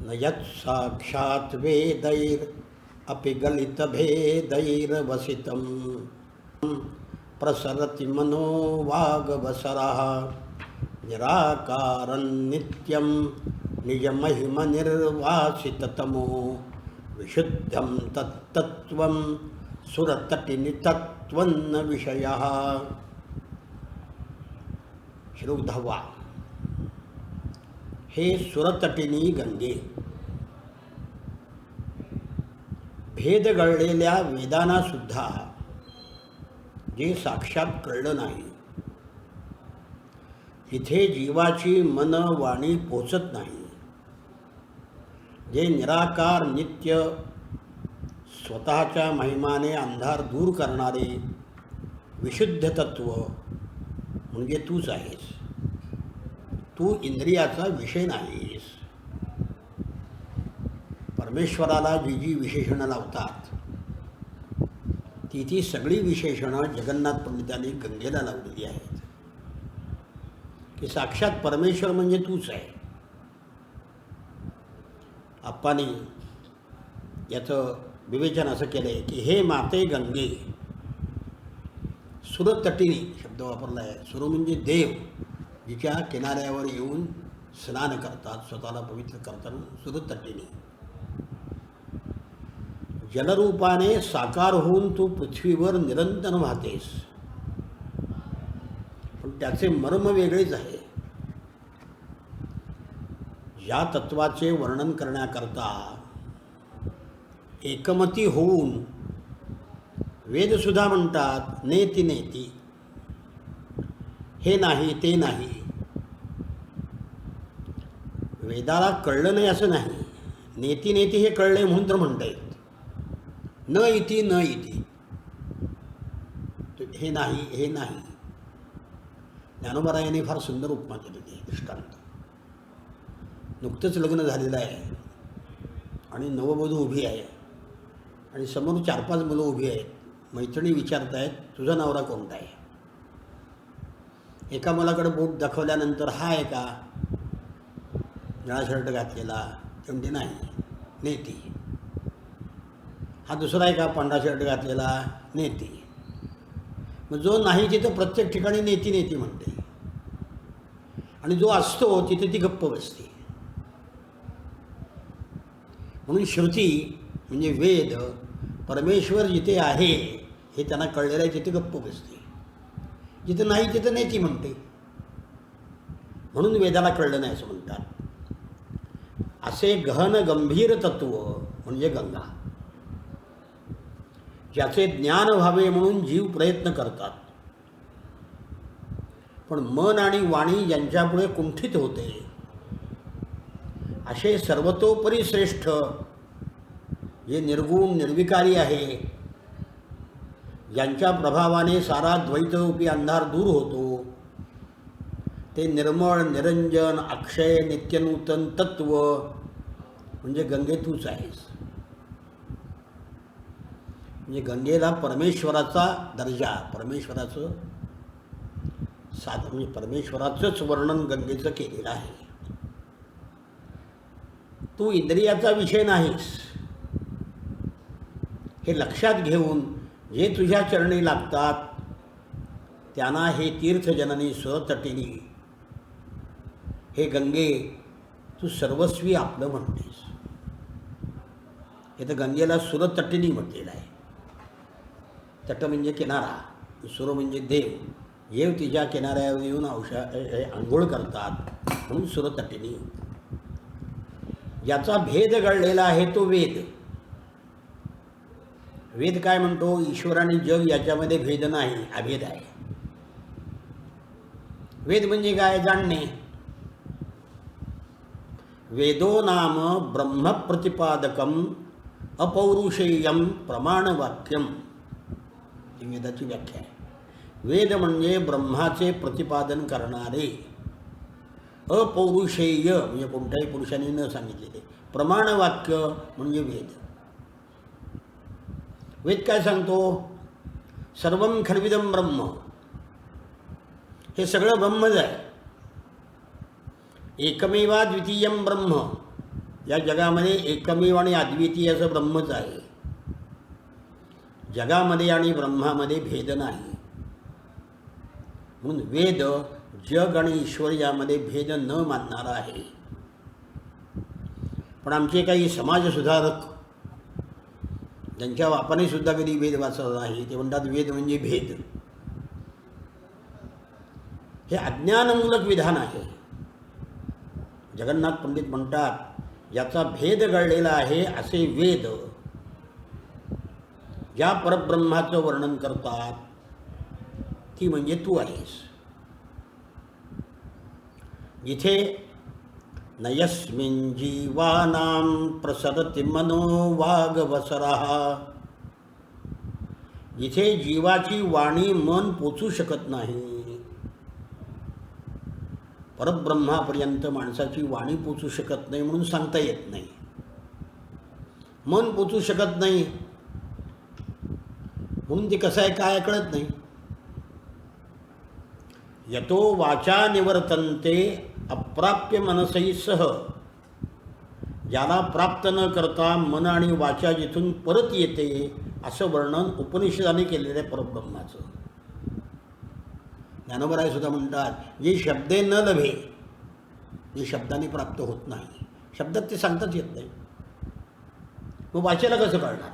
न यत् साक्षात् वेदैर अपि गलितभेदैर्वसितं प्रसरति मनो वागवसरः निराकारं नित्यं निजमहिमनिर्वासिततमो विशुद्धं तत्तत्त्वं सुरतटिनितत्त्वन्न विषयः. श्लोक 10. हे सुरतटिनी गंगे, भेद गळलेल्या वेदांना सुद्धा जे साक्षात कळलं नाही, तिथे जीवाची मन वाणी पोचत नाही, जे निराकार नित्य स्वतःच्या महिमाने अंधार दूर करणारे विशुद्ध तत्व म्हणजे तूच आहेस. तू इंद्रियाचा विषय नाहीस. परमेश्वराला जी जी विशेषणं लावतात ती सगळी विशेषणं जगन्नाथ पंडितांनी गंगेला लावलेली आहेत की साक्षात परमेश्वर म्हणजे तूच आहे. आप्पांनी याचं विवेचन असं केलं आहे की हे माते गंगे, सुरतटिनी शब्द वापरला आहे. सुर म्हणजे देव, जिच्या किनाऱ्यावर येऊन स्नान करतात, स्वतःला पवित्र करतात. सुरतटिनी जलरूपाने साकार होऊन तू पृथ्वीवर निरंतर वाहतेस, पण त्याचे मर्म वेगळेच आहे. या तत्वाचे वर्णन करण्याकरता एकमती होऊन वेदसुद्धा म्हणतात नेती नेती, हे नाही ते नाही. वेदाला कळलं नाही असं नाही, नेती नेती हे कळले म्हणून तर म्हणता येत. न इति न इति, हे नाही हे नाही. ज्ञानोबरायांनी फार सुंदर उपमा केलेली आहे. दृष्टांत, नुकतंच लग्न झालेलं आहे आणि नववधू उभी आहे आणि समोर 4-5 मुलं उभी आहेत. मैत्रिणी विचारत आहेत तुझा नवरा कोणता आहे. एका मुलाकडे बोट दाखवल्यानंतर हा आहे का, निळा शर्ट घातलेला, ते म्हणते नाही नेती. हा दुसरा आहे का, पांढरा शर्ट घातलेला, नेती. मग जो नाही तिथं प्रत्येक ठिकाणी नेती नेती म्हणते आणि जो असतो तिथे ती गप्प बसते. म्हणून श्रुती म्हणजे वेद, परमेश्वर जिथे आहे हे त्यांना कळलेलं आहे, तिथे गप्प बसते. जिथं नाही तिथं नेती म्हणते. म्हणून वेदाला कळलं नाही असं म्हणतात. असे गहन गंभीर तत्व म्हणजे गंगा, ज्याचे ज्ञान व्हावे म्हणून जीव प्रयत्न करतात, पण मन आणि वाणी यांच्यापुढे कुंठित होते. असे सर्वतोपरी श्रेष्ठ जे निर्गुण निर्विकारी आहे, ज्यांच्या प्रभावाने सारा द्वैतरूपी अंधार दूर होतो, ते निर्मळ निरंजन अक्षय नित्यनूतन तत्व म्हणजे गंगे तूच आहेस. म्हणजे गंगेला परमेश्वराचा दर्जा, परमेश्वराचं साधन म्हणजे परमेश्वराचंच वर्णन गंगेचं केलेलं आहे. तू इंद्रियाचा विषय नाहीस हे लक्षात घेऊन जे तुझ्या चरणी लागतात त्यांना हे तीर्थजननी सुरतटिनी, हे गंगे तू सर्वस्वी आपलं म्हणतेस. हे तर गंगेला सुरतटिनी म्हटलेलं आहे. तट म्हणजे किनारा, सुर म्हणजे देव. देव तिच्या किनाऱ्यावर येऊन आंघोळ करतात म्हणून सुरतटिनी. ज्याचा भेद घडलेला आहे तो वेद. वेद काय म्हणतो, ईश्वर आणि जग याच्यामध्ये भेद नाही, अभेद आहे. वेद म्हणजे काय, जाणणे. वेदो नाम ब्रह्मप्रतिपादकम अपौरुषेयम प्रमाणवाक्यम, ही वेदाची व्याख्या आहे. वेद म्हणजे ब्रह्माचे प्रतिपादन करणारे, अपौरुषेय म्हणजे कोणत्याही पुरुषाने न सांगितलेले, प्रमाणवाक्य म्हणजे वेद. वेद काय सांगतो, सर्वं खल्विदं ब्रह्म, हे सगळं ब्रह्मच आहे. एकमेवा द्वितीयं ब्रह्म, या जगामध्ये एकमेव आणि अद्वितीय असं ब्रह्मच आहे. जगामध्ये आणि ब्रह्मामध्ये भेद नाही. म्हणून वेद जग आणि ईश्वर यामध्ये भेद न मानणारा आहे. पण आमचे काही समाजसुधारक ज्यांच्या बापाने सुद्धा कधी वेद वाचला नाही ते म्हणतात वेद म्हणजे भेद. हे अज्ञानमूलक विधान आहे. जगन्नाथ पंडित म्हणतात याचा भेद घडलेला आहे असे वेद ज्या परब्रह्माचं वर्णन करतात ती म्हणजे तू आहेस. जिथे न यस्मिन् जीवानां प्रसरति मनो वागवसरः, जिथे जीवाची वाणी मन पोचू शकत नाही. परब्रह्मापर्यंत माणसाची वाणी पोचू शकत नाही म्हणून सांगता येत नाही. मन पोचू शकत नाही म्हणून ते कसं आहे काय कळत नाही. यतो वाचा निवर्तन्ते अप्राप्य मनसही सह, ज्याला प्राप्त न करता मन आणि वाचा जिथून परत येते असं वर्णन उपनिषदाने केलेलं आहे परब्रह्माचं. ज्ञानोबराय सुद्धा म्हणतात जे शब्दे न लभे, जे शब्दाने प्राप्त होत नाही, शब्दात ते सांगताच येत नाही, मग वाचेला कसं कळणार.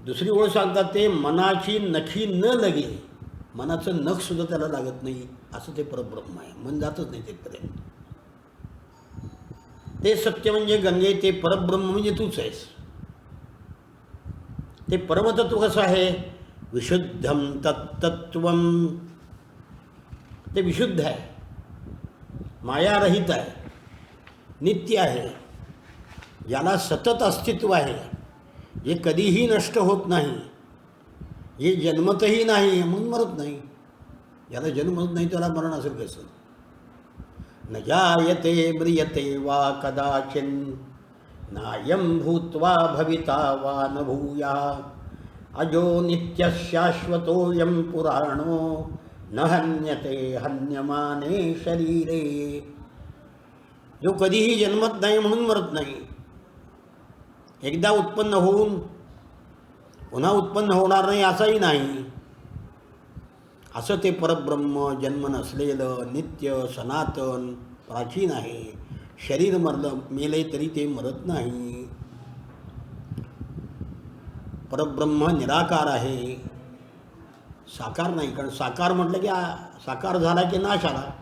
दुसरी ओळ सांगतात ते मनाची नखी न लगे, मनाचं नख सुद्धा त्याला लागत नाही असं ते परब्रह्म आहे. मन जातच नाही तेपर्यंत. ते सत्य म्हणजे गंगे, ते परब्रह्म म्हणजे तूच आहेस. ते परमतत्व कसं आहे, विशुद्धम तत्तत्वम, ते विशुद्ध आहे, मायारहित आहे, नित्य आहे, याला सतत अस्तित्व आहे, जे कधीही नष्ट होत नाही, जे जन्मतही नाही म्हणून मरत नाही. याला जन्मच नाही त्याला मरण असेल कसं. न जायते म्रियते वा कदाचिन नायं भूत्वा भविता वा न भूयाः, अजो नित्य शाश्वतोऽयं पुराणो न हन्यते हन्यमाने शरीरे. जो कधीही जन्मत नाही म्हणून मरत नाही, एकदा उत्पन्न होऊन पुन्हा उत्पन्न होणार नाही असंही नाही, असं ते परब्रह्म जन्म नसलेलं नित्य सनातन प्राचीन आहे. शरीर मेले तरी ते मरत नाही. परब्रह्म निराकार आहे, साकार नाही. कारण साकार म्हटलं की साकार झाला की नाश आला,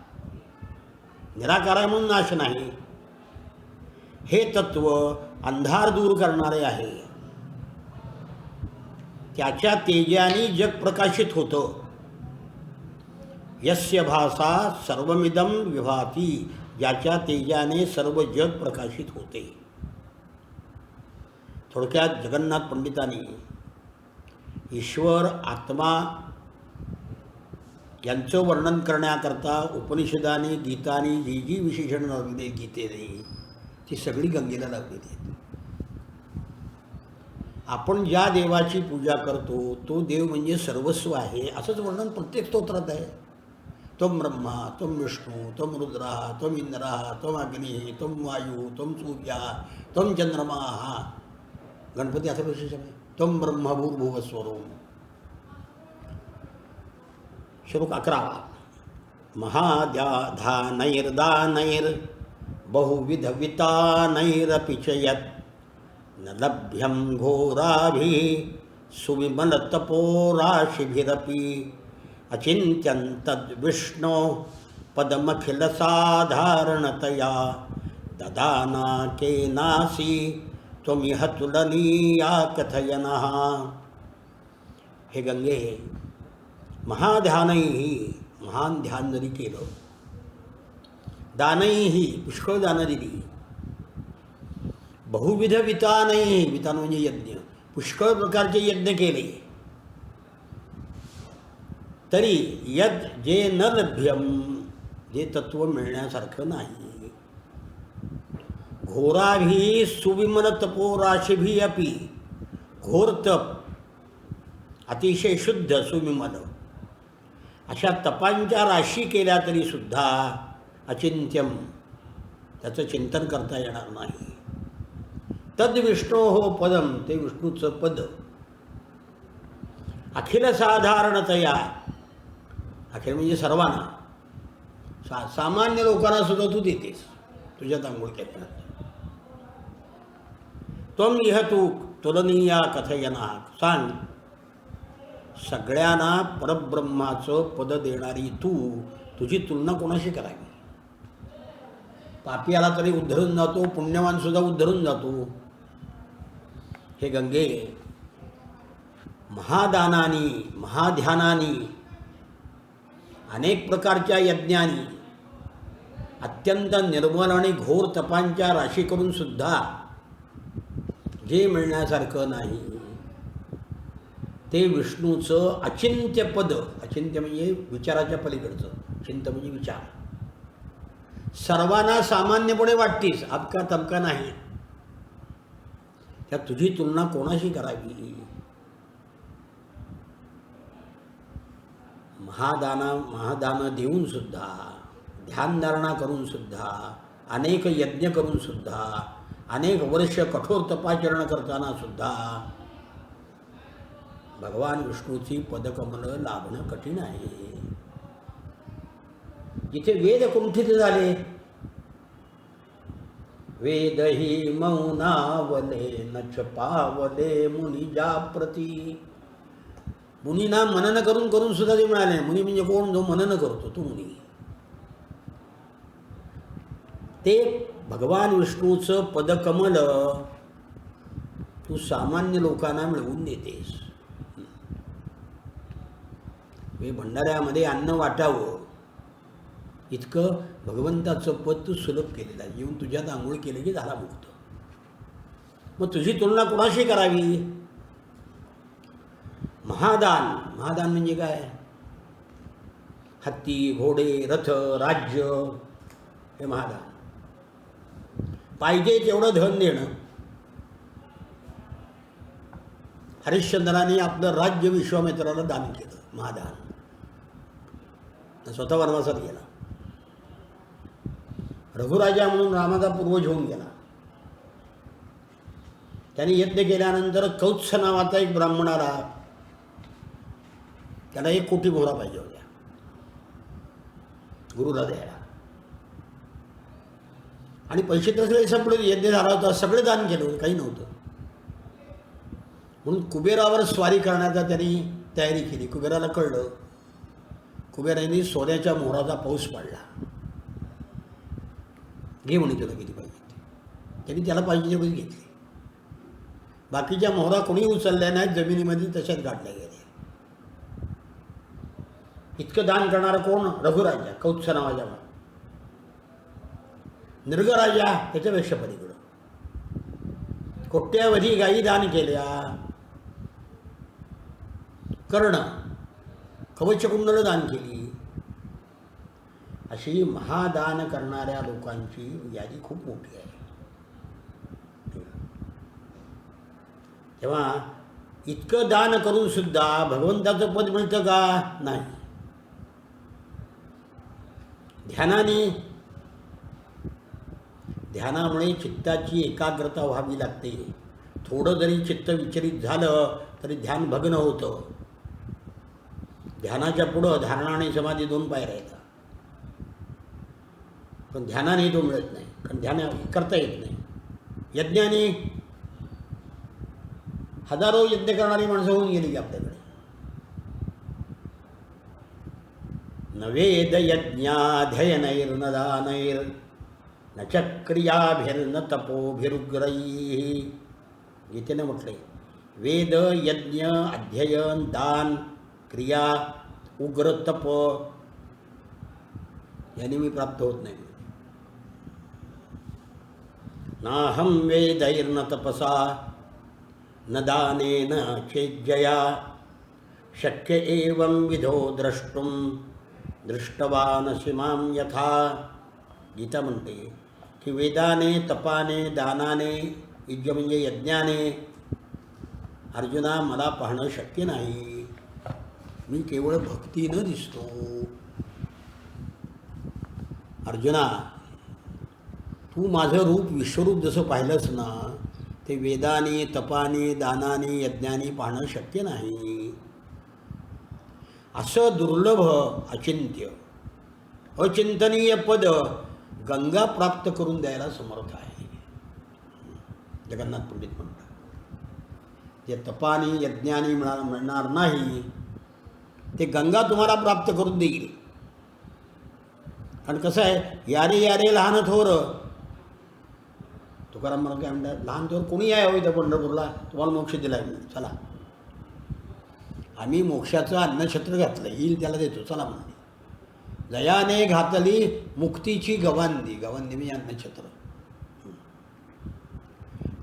निराकार आहे म्हणून नाश नाही. हे तत्व अंधार दूर करणारे आहे. त्याच्या तेजाने जग प्रकाशित होतं. यस्य भासा सर्वमिदं विभाती, ज्याच्या तेजाने सर्व जग प्रकाशित होते. थोडक्यात जगन्नाथ पंडितांनी ईश्वर आत्मा यांचं वर्णन करण्याकरता उपनिषदाने गीताने जी जी विशेषण लावली गीतेने ती सगळी गंगेला लावलेली आहेत. आपण ज्या देवाची पूजा करतो तो देव म्हणजे सर्वस्व आहे असंच वर्णन प्रत्येक स्तोत्रात आहे. त्वं ब्रह्मा त्वं विष्णू त्वं रुद्रः त्वं इंद्रः त्वं अग्निः त्वं वायू त्वं सूर्यः त्वं चंद्रमाः. गणपती असं विशेष आहे. त्वं ब्रह्म भूर्भुवस्वरो. श्लोक 11. महाध्याधानैर्दानैर् बहुविधवितानैरपि च यत् न लभ्यं घोराभिः सुविमलतपोराशिभिरपि अचिन्त्यं तद्विष्णो पदमखिलसाधारणतया ददाना केनासि त्वमिह तुलनीया कथयनः. हे गंगे, महाध्यानैही, महान ध्यान जरी केलं, दानैही, पुष्कळ दानं दिली, बहुविध वितानैही, वितान म्हणजे यज्ञ, पुष्कळ प्रकारचे यज्ञ केले, तरी यद जे न लभ्यम, जे तत्व मिळण्यासारखं नाही. घोराभी सुविमल तपोराशिभी अपि, घोर तप, अतिशय शुद्ध सुविमल अशा तपांच्या राशी केल्या तरी सुद्धा अचिंत्यम, त्याचं चिंतन करता येणार नाही. तद विष्णो हो पदम, ते विष्णूचं पद. अखिल साधारणतया, अखिल म्हणजे सर्वांना, सामान्य लोकांना सुद्धा तू देतेस तुझ्यात आंघोळ केल्यानंतर. त्वम इह तू तुलनीया कथयना, सांग सगळ्यांना परब्रह्माचं पद देणारी तू, तुझी तुलना कोणाशी करावी? पापी आला तरी उद्धरून जातो, पुण्यवान सुद्धा उद्धरून जातो. हे गंगे, महादानानी, महाध्यानानी, अनेक प्रकारच्या यज्ञांनी, अत्यंत निर्मल आणि घोर तपांच्या राशी करून सुद्धा जे मिळण्यासारखं नाही ते विष्णूचं अचिंत्य पद. अचिंत्य म्हणजे विचाराच्या पलीकडचं, चिंत म्हणजे विचार. सर्वांना सामान्यपणे वाटतीस, अबका तबका नाही. त्या तुझी तुलना कोणाशी करावी? महादान देऊन सुद्धा, ध्यानधारणा करून सुद्धा, अनेक यज्ञ करून सुद्धा, अनेक वर्ष कठोर तपाचरण करताना सुद्धा भगवान विष्णूची पदकमलं लाभणं कठीण आहे. जिथे वेद कुंठित झाले, वेद ही मौनावले न छपावले मुनिजा प्रती. मुनींना मनन करून करून सुद्धा ते मिळाले. मुनी म्हणजे कोण? जो मनन करतो तो मुनी. ते भगवान विष्णूचं पदकमल तू सामान्य लोकांना मिळवून देतेस. भंडाऱ्यामध्ये अन्न वाटावं इतकं भगवंताचं पद तू सुलभ केलेलं आहे. येऊन तुझ्यात आंघोळ केलं की झाला मुक्त. मग तुझी तुलना कोणाशी करावी? महादान. महादान म्हणजे काय? हत्ती, घोडे, रथ, राज्य, हे महादान. पाहिजे तेवढं धन देणं. हरिश्चंद्राने आपलं राज्य विश्वामित्राला दान केलं, महादान. स्वतः वनवासात गेला. रघुराजा म्हणून रामाचा पूर्वज होऊन गेला. त्यांनी यज्ञ केल्यानंतर कौत्स नावाचा एक ब्राह्मण आला. त्याला 1 कोटी मोहरा पाहिजे होत्या गुरुला द्यायला. आणि पैसे तसले संपले, यज्ञ झाला होता, सगळे दान केलं होतं, काही नव्हतं. म्हणून कुबेरावर स्वारी करण्याचा त्यांनी तयारी केली. कुबेराला कळलं. कुबेरांनी सोन्याच्या मोहराचा पाऊस पाडला. घे म्हणे तुला किती पाहिजे. त्यांनी त्याला पाहिजे तेवढी घेतली. बाकीच्या मोहरा कोणी उचलल्या नाहीत, जमिनीमध्ये तशाच गाठल्या गेल्या. इतकं दान करणारा कोण? रघुराजा, कौत्स नावाच्या. नृगराजा त्याच्यापेक्षा पलीकडं. कोट्यावधी गायी दान केल्या. कर्ण कवचकुंडलं दान केली. अशी महादान करणाऱ्या लोकांची यादी खूप मोठी आहे. तेव्हा इतकं दान करून सुद्धा भगवंताचं पद मिळतं का? नाही. ध्यानामुळे चित्ताची एकाग्रता व्हावी लागते. थोडं जरी चित्त विचलित झालं तरी ध्यान भग्न होतं. ध्यानाच्या पुढं धारणा आणि समाधी 2 पायऱ्या येतात. पण ध्यानाने तो मिळत नाही, कारण ध्यान करता येत नाही. यज्ञाने हजारो यज्ञ करणारी माणसं होऊन गेली की आपल्याकडे. न वेद यज्ञाध्ययनैर्न दानैर न चक्रियाभिर्न तपोभिरुग्रैः. गीतेनं म्हटले वेद, यज्ञ, अध्ययन, दान, क्रिया, उग्र तप याने मी प्राप्त होत नाही. नाहं वेदैर्न तपसा न दानेन चेज्जया शक्य एवं विधो द्रष्टुम दृष्टवानसि मां यथा. गीता म्हणते की वेदाने, तपाने, दानाने, यज्ञ म्हणजे यज्ञाने अर्जुना मला पाहणं शक्य नाही. मी केवळ भक्तीनं दिसतो. अर्जुना, तू माझं रूप विश्वरूप जसं पाहिलंच ना, ते वेदानी तपानी दानानी यज्ञानी पाहणं शक्य नाही. असं दुर्लभ अचिंत्य अचिंतनीय पद गंगा प्राप्त करून द्यायला समर्थ आहे. जगन्नाथ पंडित म्हणतात जे तपानी यज्ञानी मिळणार नाही ते गंगा तुम्हाला प्राप्त करून देईल. कारण कसं आहे, यारे यारे लहान थोर, तुकाराम मला काय म्हणतात, लहान थोर कोणी आहे हो इथं पंढरपूरला, तुम्हाला मोक्ष दिला आहे म्हणून, चला आम्ही मोक्षाचं अन्नछत्र घातलं, येईल त्याला देतो, चला म्हणते. जयाने घातली मुक्तीची गवांदी, गवांदी मी अन्नछत्र.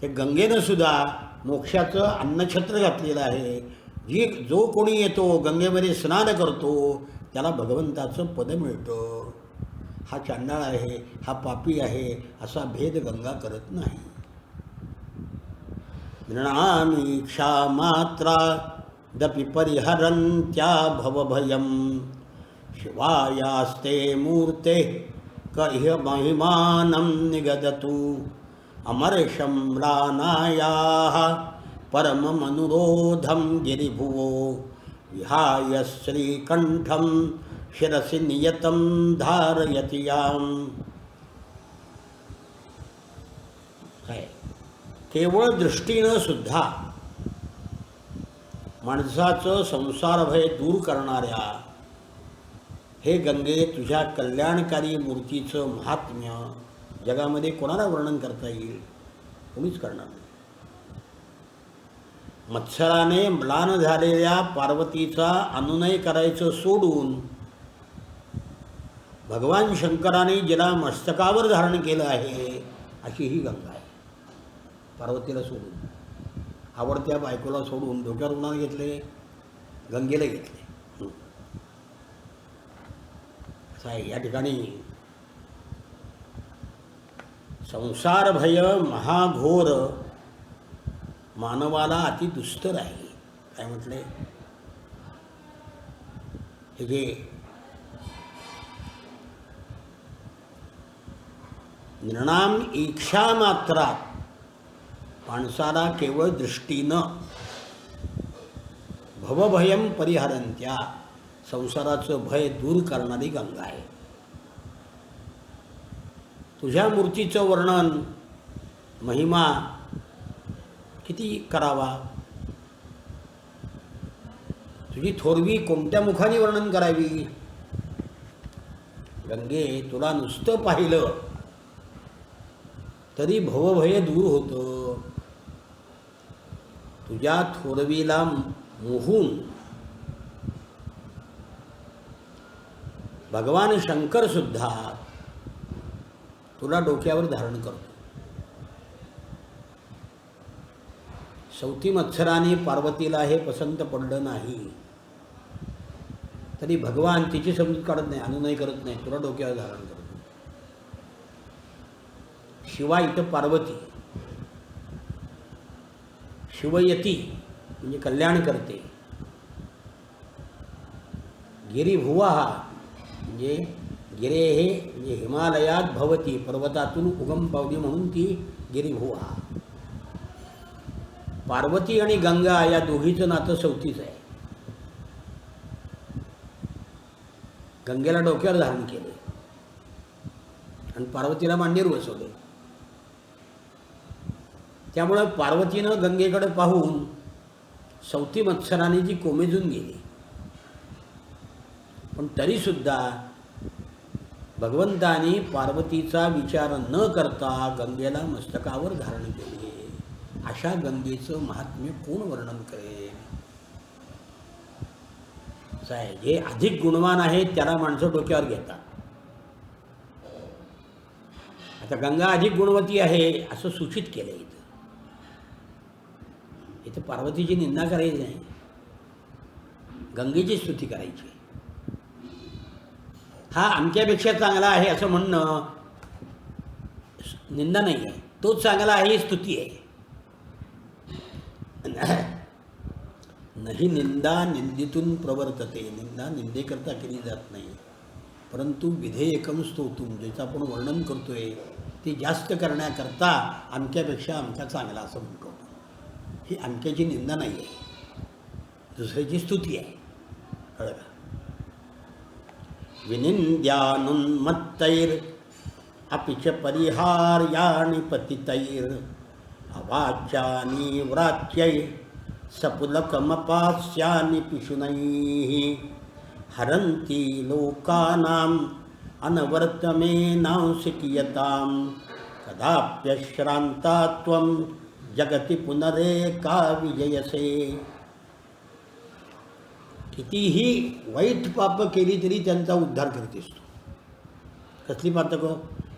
ते गंगेनं सुद्धा मोक्षाचं अन्नछत्र घातलेलं आहे. जो कोणी येतो गंगेमध्ये स्नान करतो त्याला भगवंताचं पद मिळतं. हा चांडाळ आहे, हा पापी आहे असा भेद गंगा करत नाही. नृणामी क्षामात्रा दपि परिहरन्त्या भवभयं शिवायास्ते मूर्ते कह्य महिमानं निगदतु अमर्षं म्लानायाः परममनुरोधं गिरिभुवो विहाय श्रीकण्ठं शिरसि नियतं धारयति याम्. काय केवळ दृष्टीनं सुद्धा माणसाचं संसारभय दूर करणाऱ्या हे गंगे तुझ्या कल्याणकारी मूर्तीचं महात्म्य जगामध्ये कोणाला वर्णन करता येईल? कोणीच करणार नाही. मत्सराने म्लान झालेल्या पार्वतीचा अनुनय करायचं सोडून भगवान शंकराने जिला मस्तकावर धारण केलं आहे अशी ही गंगा आहे. पार्वतीला सोडून, आवडत्या बायकोला सोडून डोक्यावर उन्हात घेतले, गंगेला घेतले. असं आहे. या ठिकाणी संसार भय महाघोर मानवाला अति दुस्तर आहे. काय म्हटले, हे जे नृणाम इच्छा मात्रात माणसाला केवळ दृष्टीनं भवभयं परिहरन्त्या संसाराचं भय दूर करणारी गंगा आहे. तुझ्या मूर्तीचं वर्णन महिमा किती करावा, तुझी थोरवी कोणत्या मुखाने वर्णन करावी. गंगे तुला नुसतं पाहिलं तरी भवभय दूर होतं. तुझ्या थोरवीला मोहून भगवान शंकर सुद्धा तुला डोक्यावर धारण करतो. सौती मत्सराने पार्वतीला हे पसंत पडलं नाही तरी भगवान तिची समजूत काढत नाही, अनुनय करत नाही, तुला डोक्यावर धारण करतो. शिवा इथं पार्वती, शिवयती म्हणजे कल्याण करते. गिरिभुवा म्हणजे गिरे हे म्हणजे हिमालयात भवती, पर्वतातून उगम पावली म्हणून ती गिरिभुवा. पार्वती आणि गंगा या दोघीचं नातं सौतीच आहे. गंगेला डोक्यावर धारण केले आणि पार्वतीला मांडीवर बसवले. त्यामुळे पार्वतीनं गंगेकडे पाहून सौती मत्सराने जी कोमेजून गेली, पण तरीसुद्धा भगवंतानी पार्वतीचा विचार न करता गंगेला मस्तकावर धारण केले. अशा गंगेचं महात्म्य कोण वर्णन करेल? असं आहे, जे अधिक गुणवान आहेत त्याला माणसं डोक्यावर घेतात. आता गंगा अधिक गुणवती आहे असं सूचित केलं. इथं पार्वतीची निंदा करायची नाही, गंगेची स्तुती करायची. हा आमच्यापेक्षा चांगला आहे असं म्हणणं निंदा नाही आहे, तोच चांगला आहे ही स्तुती आहे. नाही निंदा निंदितून प्रवर्तते, निंदा निंदेकरता केली जात नाही. परंतु विधेयकम स्तोतुम, ज्याचं आपण वर्णन करतोय ती जास्त करण्याकरता अमक्यापेक्षा अमक्या चांगला असं म्हणतो. ही अमक्याची निंदा नाही आहे, दुसऱ्याची स्तुती आहे. कळलं का? विनिंद्यानुन्मत्तैर अपि च परिहार्याणि पतितैर अवाच्यानि व्रात्यै सपुलकमपास्यानि पिशुनैः हरन्ति लोकानाम् अनवर्तमेनांसिकीयतां कदाप्यश्रान्ता त्वं जगति पुनरेका विजयसे. कितीही वाईट पापं केली तरी त्यांचा उद्धार करतेस तू. कसली पातकं?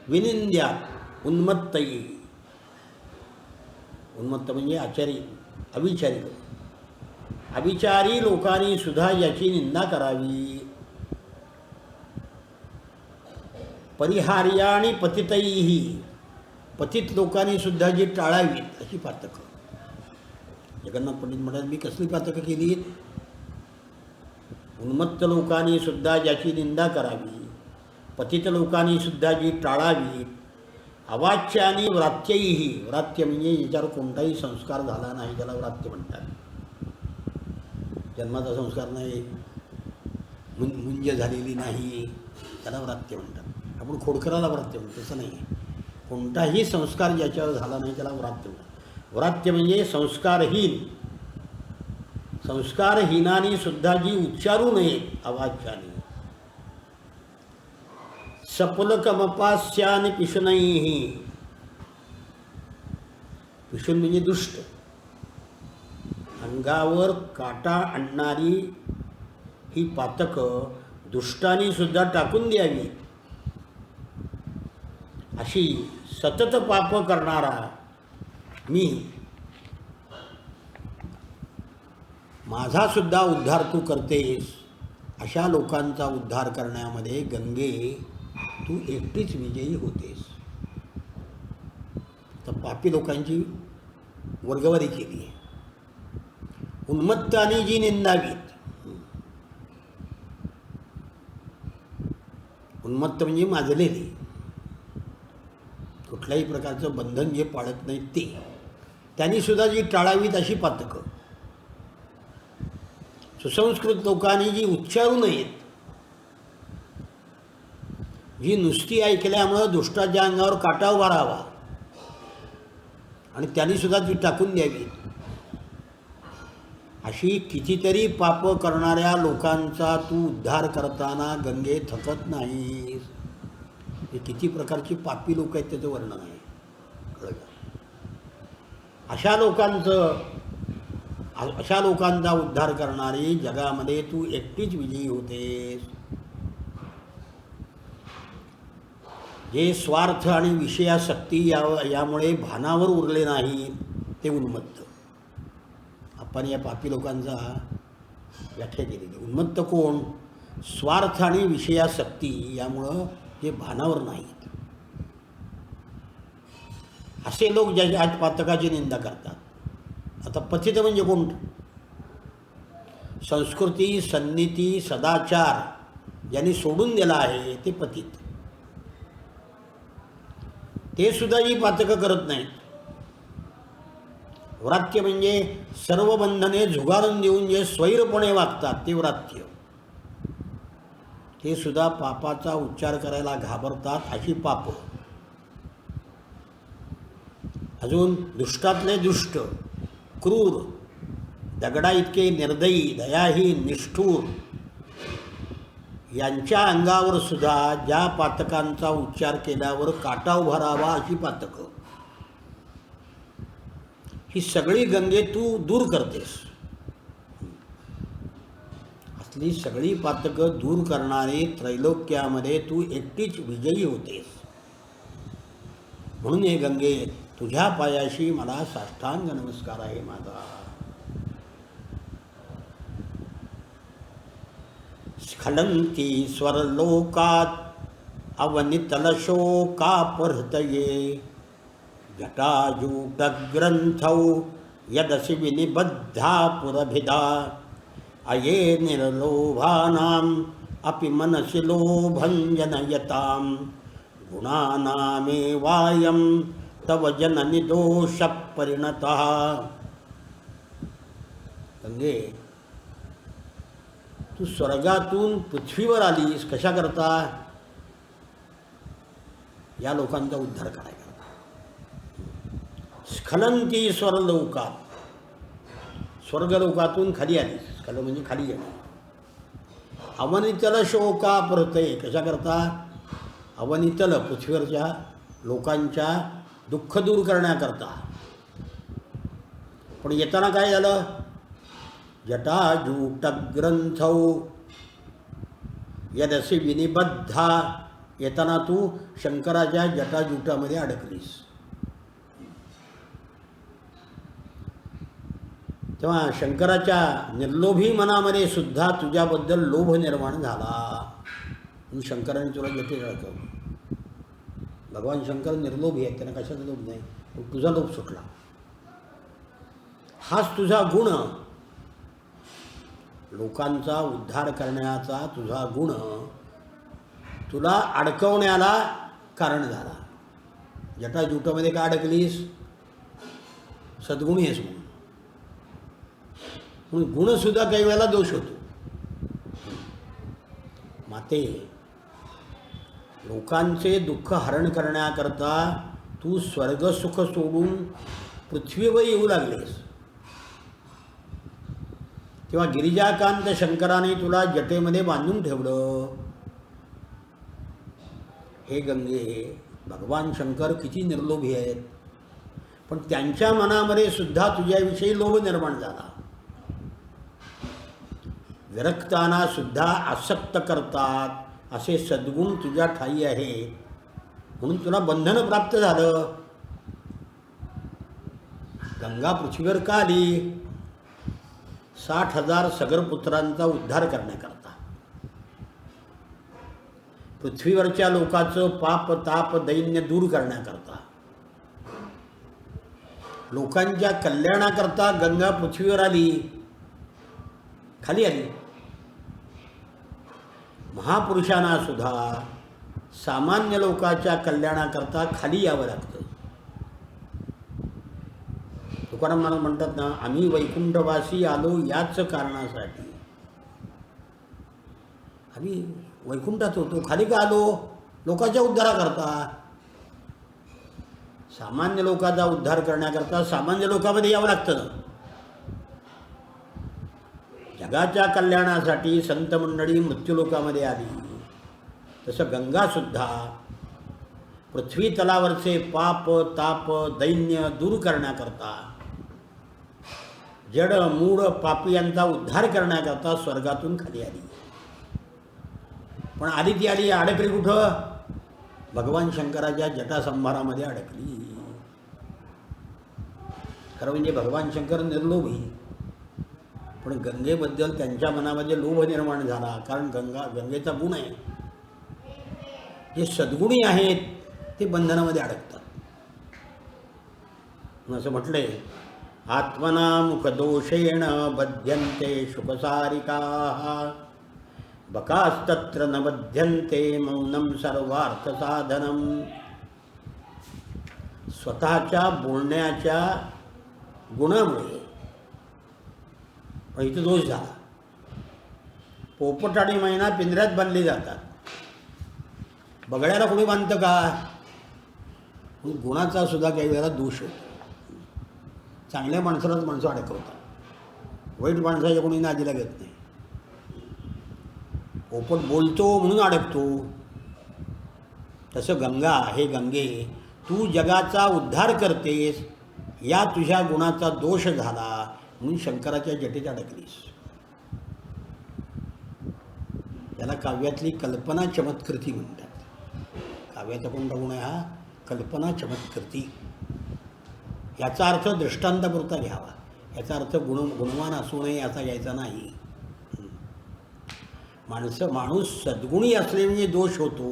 विनिंद्या उन्मत्तयी. उन्मत्त म्हणजे आचारी, अविचारी लोक. अविचारी लोकांनी सुद्धा याची निंदा करावी. परिहार्या आणि पतितैही, पतित लोकांनी सुद्धा जी टाळावीत अशी पातकं. जगन्नाथ पंडित म्हणतात, मी कसली पातकं केली? उन्मत्त लोकांनी सुद्धा ज्याची निंदा करावी, पतित लोकांनी सुद्धा जी टाळावी. अवाच्य आणि व्रात्यैही, व्रात्य म्हणजे ज्याच्यावर कोणताही संस्कार झाला नाही त्याला व्रात्य म्हणतात. जन्माचा संस्कार नाही, मुंज झालेली नाही त्याला व्रात्य म्हणतात. आपण खोडकराला व्रात्य म्हणतो तसं नाही. कोणताही संस्कार ज्याच्यावर झाला नाही त्याला व्रात्य म्हणतात. व्रात्य म्हणजे संस्कारहीन. संस्कारहीनानी सुद्धा जी उच्चारू नयेत अवाच्यानी. सपुलकमपास्यानि पिशुनैः. पिशुन म्हणजे दुष्ट, अंगावर काटा आणणारी ही पातकं दुष्टांनी सुद्धा टाकून द्यावी. अशी सतत पाप करणारा मी, माझा सुद्धा उद्धार तू करतेस. अशा लोकांचा उद्धार करण्यामध्ये गंगे तू एकटीच विजयी होतेस. तर पापी लोकांची वर्गवारी केली आहे. उन्मत्तानी जी निंदावीत. उन्मत्त म्हणजे माजलेली, कुठल्याही प्रकारचं बंधन जे पाळत नाहीत ते, त्यांनी सुद्धा जी टाळावीत अशी पातकं. सुसंस्कृत लोकांनी जी उच्चारू नयेत, जी नुसती ऐकल्यामुळं दुष्टाच्या अंगावर काटा उभा राहावा आणि त्यांनी सुद्धा ती टाकून द्यावी. अशी कितीतरी पापं करणाऱ्या लोकांचा तू उद्धार करताना गंगे थकत नाहीस. हे किती प्रकारची पापी लोक आहेत त्याचं वर्णन आहे. कळलं का? अशा लोकांचा उद्धार करणारी जगामध्ये तू एकटीच विजयी होतेस. जे स्वार्थ आणि विषयासक्ती यामुळे भानावर उरले नाही ते उन्मत्त. आपण या पापी लोकांचा व्याख्या केलेली. उन्मत्त कोण? स्वार्थ आणि विषयासक्ती यामुळं जे भानावर नाहीत असे लोक ज्याच्या आज पातकाची निंदा करतात. आता पतित म्हणजे कोण? संस्कृती, सन्नीती, सदाचार ज्यांनी सोडून दिला आहे ते पतित. ते सुद्धा ही पातकं करत नाहीत. व्रात्य म्हणजे सर्व बंधने झुगारून देऊन जे स्वैरपणे वागतात ते व्रात्य. ते सुद्धा पापाचा उच्चार करायला घाबरतात अशी पाप. अजून दुष्टातले दुष्ट, क्रूर, दगडा इतके निर्दयी, दयाहीन, निष्ठूर यांच्या अंगावर सुद्धा ज्या पातकांचा उच्चार केल्यावर काटा उभा राहावा अशी पातकं. ही सगळी गंगे तू दूर करतेस. असली सगळी पातकं दूर करणारी त्रैलोक्यामध्ये तू एकटीच विजयी होतेस. म्हणून हे गंगे तुझ्या पायाशी मला साष्टांग नमस्कार आहे माझा. स्खलंती स्वरलोकात अवनितलशोकापहृतये जटाजूटग्रंथौ यदसि विनिबद्धा पुरभिदा अये निर्लोभानाम् अपि मनसि लोभं जनयतां गुणानामेवायं तव जननि दोष परिणतः. गंगे, तू स्वर्गातून पृथ्वीवर आलीस कशा करता? या लोकांचा उद्धार करायचा. स्खलंती स्वर्गलोकात, स्वर्गलोकातून खाली आली. स्खल म्हणजे खाली आली. अवनितल शोका परते, कशा करता? अवनितल पृथ्वीवरच्या लोकांच्या दुःख दूर करण्याकरता. पण येताना काय झालं? जटाजूटग्रंथौ यदसी विनिबद्धा, येताना तू शंकराच्या जटाजूटामध्ये अडकलीस. तेव्हा शंकराच्या निर्लोभी मनामध्ये सुद्धा तुझ्याबद्दल लोभ निर्माण झाला. म्हणून शंकराने तुला जटेत अडकवलं. भगवान शंकर निर्लोभी आहेत, त्यांना कशाचा लोभ नाही. तुझा लोभ सुटला. हाच तुझा गुण, लोकांचा उद्धार करण्याचा तुझा गुण तुला अडकवण्याला कारण झाला. जटाजूटामध्ये का अडकलीस? सद्गुणी आहेस म्हणून. म्हणून गुणसुद्धा काही वेळेला दोष होतो. माते, लोकांचे दुःख हरण करण्याकरता तू स्वर्गसुख सोडून पृथ्वीवर येऊ लागलेस. तेव्हा गिरिजाकांत शंकराने तुला जटेमध्ये बांधून ठेवलं. हे गंगे, भगवान शंकर किती निर्लोभी आहेत, पण त्यांच्या मनामध्ये सुद्धा तुझ्याविषयी लोभ निर्माण झाला. विरक्तांना सुद्धा आसक्त करतात असे सद्गुण तुझ्या ठायी आहेत, म्हणून तुला बंधन प्राप्त झालं. गंगा पृथ्वीवर का आली? 60,000 सगरपुत्रांचा उद्धार करण्याकरता. पृथ्वीवरच्या लोकांचं पाप ताप दैन्य दूर करण्याकरता, लोकांच्या कल्याणाकरता गंगा पृथ्वीवर आली, खाली आली. महापुरुषांना सुद्धा सामान्य लोकांच्या कल्याणाकरता खाली यावं लागतं. तुकाराम महाराज म्हणतात ना, आम्ही वैकुंठवासी आलो याच कारणासाठी. आम्ही वैकुंठात होतो, खाली का आलो? लोकांच्या उद्धाराकरता. सामान्य लोकांचा उद्धार करण्याकरता सामान्य लोकांमध्ये यावं लागतं. जगाच्या कल्याणासाठी संत मंडळी मृत्यूलोकामध्ये आली. तसं गंगासुद्धा पृथ्वी तलावरचे पाप ताप दैन्य दूर करण्याकरता, जड मूळ पापियांचा उद्धार करण्याकरता स्वर्गातून खाली आली. पण आली ती आली, अडकली कुठं? भगवान शंकराच्या जटासंभारामध्ये अडकली. खरं म्हणजे भगवान शंकर निर्लोभी, पण गंगेबद्दल त्यांच्या मनामध्ये लोभ निर्माण झाला. कारण गंगेचा गुण आहे, जे सद्गुणी आहेत ते बंधनामध्ये अडकतात. असं म्हटलंय, आत्मना मुखदोषेण बध्यन्ते शुकसारिकाः, बकास्तत्र न बध्यन्ते मौनं सर्वार्थसाधनम्. स्वतःच्या बोलण्याच्या गुणामुळे इथं दोष झाला. पोपट आणि मैना पिंजऱ्यात बांधले जातात, बगड्याला कोणी बांधतं का? गुणाचा सुद्धा काही वेळेला दोष होतो. चांगल्या माणसालाच माणसं अडकवतात, वाईट माणसाच्या कोणी नादीला घेत नाही. पोपट बोलतो म्हणून अडकतो. तसं गंगा, हे गंगे, तू जगाचा उद्धार करतेस, या तुझ्या गुणाचा दोष झाला म्हणून शंकराच्या जटेत अडकलीस. याला काव्यातली कल्पना चमत्कृती म्हणतात. काव्याचा कोणता गुण आहे हा? कल्पना चमत्कृती. याचा अर्थ दृष्टांतापुरता घ्यावा. याचा अर्थ गुणवान असू नये असा घ्यायचा नाही. माणूस सद्गुणी असले म्हणजे दोष होतो,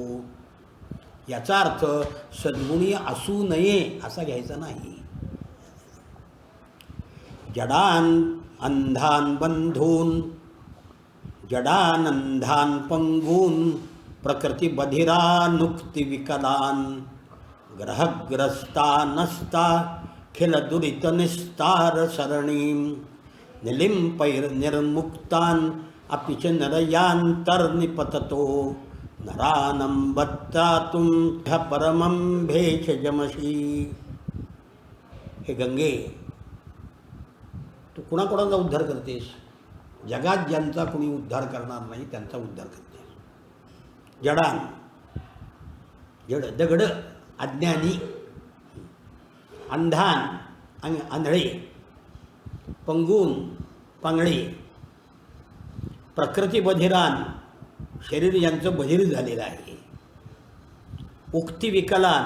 याचा अर्थ सद्गुणी असू नये असा घ्यायचा नाही. जडान अंधान बंधून जडानंधान पंगून प्रकृतिबधिरानुक्तिविकलान् ग्रहग्रस्ता खिलदुरितनिस्तारसरणीं निलिम्पैर्निर्मुक्तान् अपि च नरयान्तर्निपततो नरानंबत्तातुं परमं भेषजमशी. हे गंगे, तू कुणाकुणाचा उद्धार करतेस? जगात ज्यांचा कुणी उद्धार करणार नाही त्यांचा उद्धार करतेस. जडान, जड दगड, अज्ञानी, अंधान, आंधळे, पंगून, पांगळे, प्रकृतिबधिरान, शरीर यांचं बधीर झालेलं आहे, उक्तिविकलान,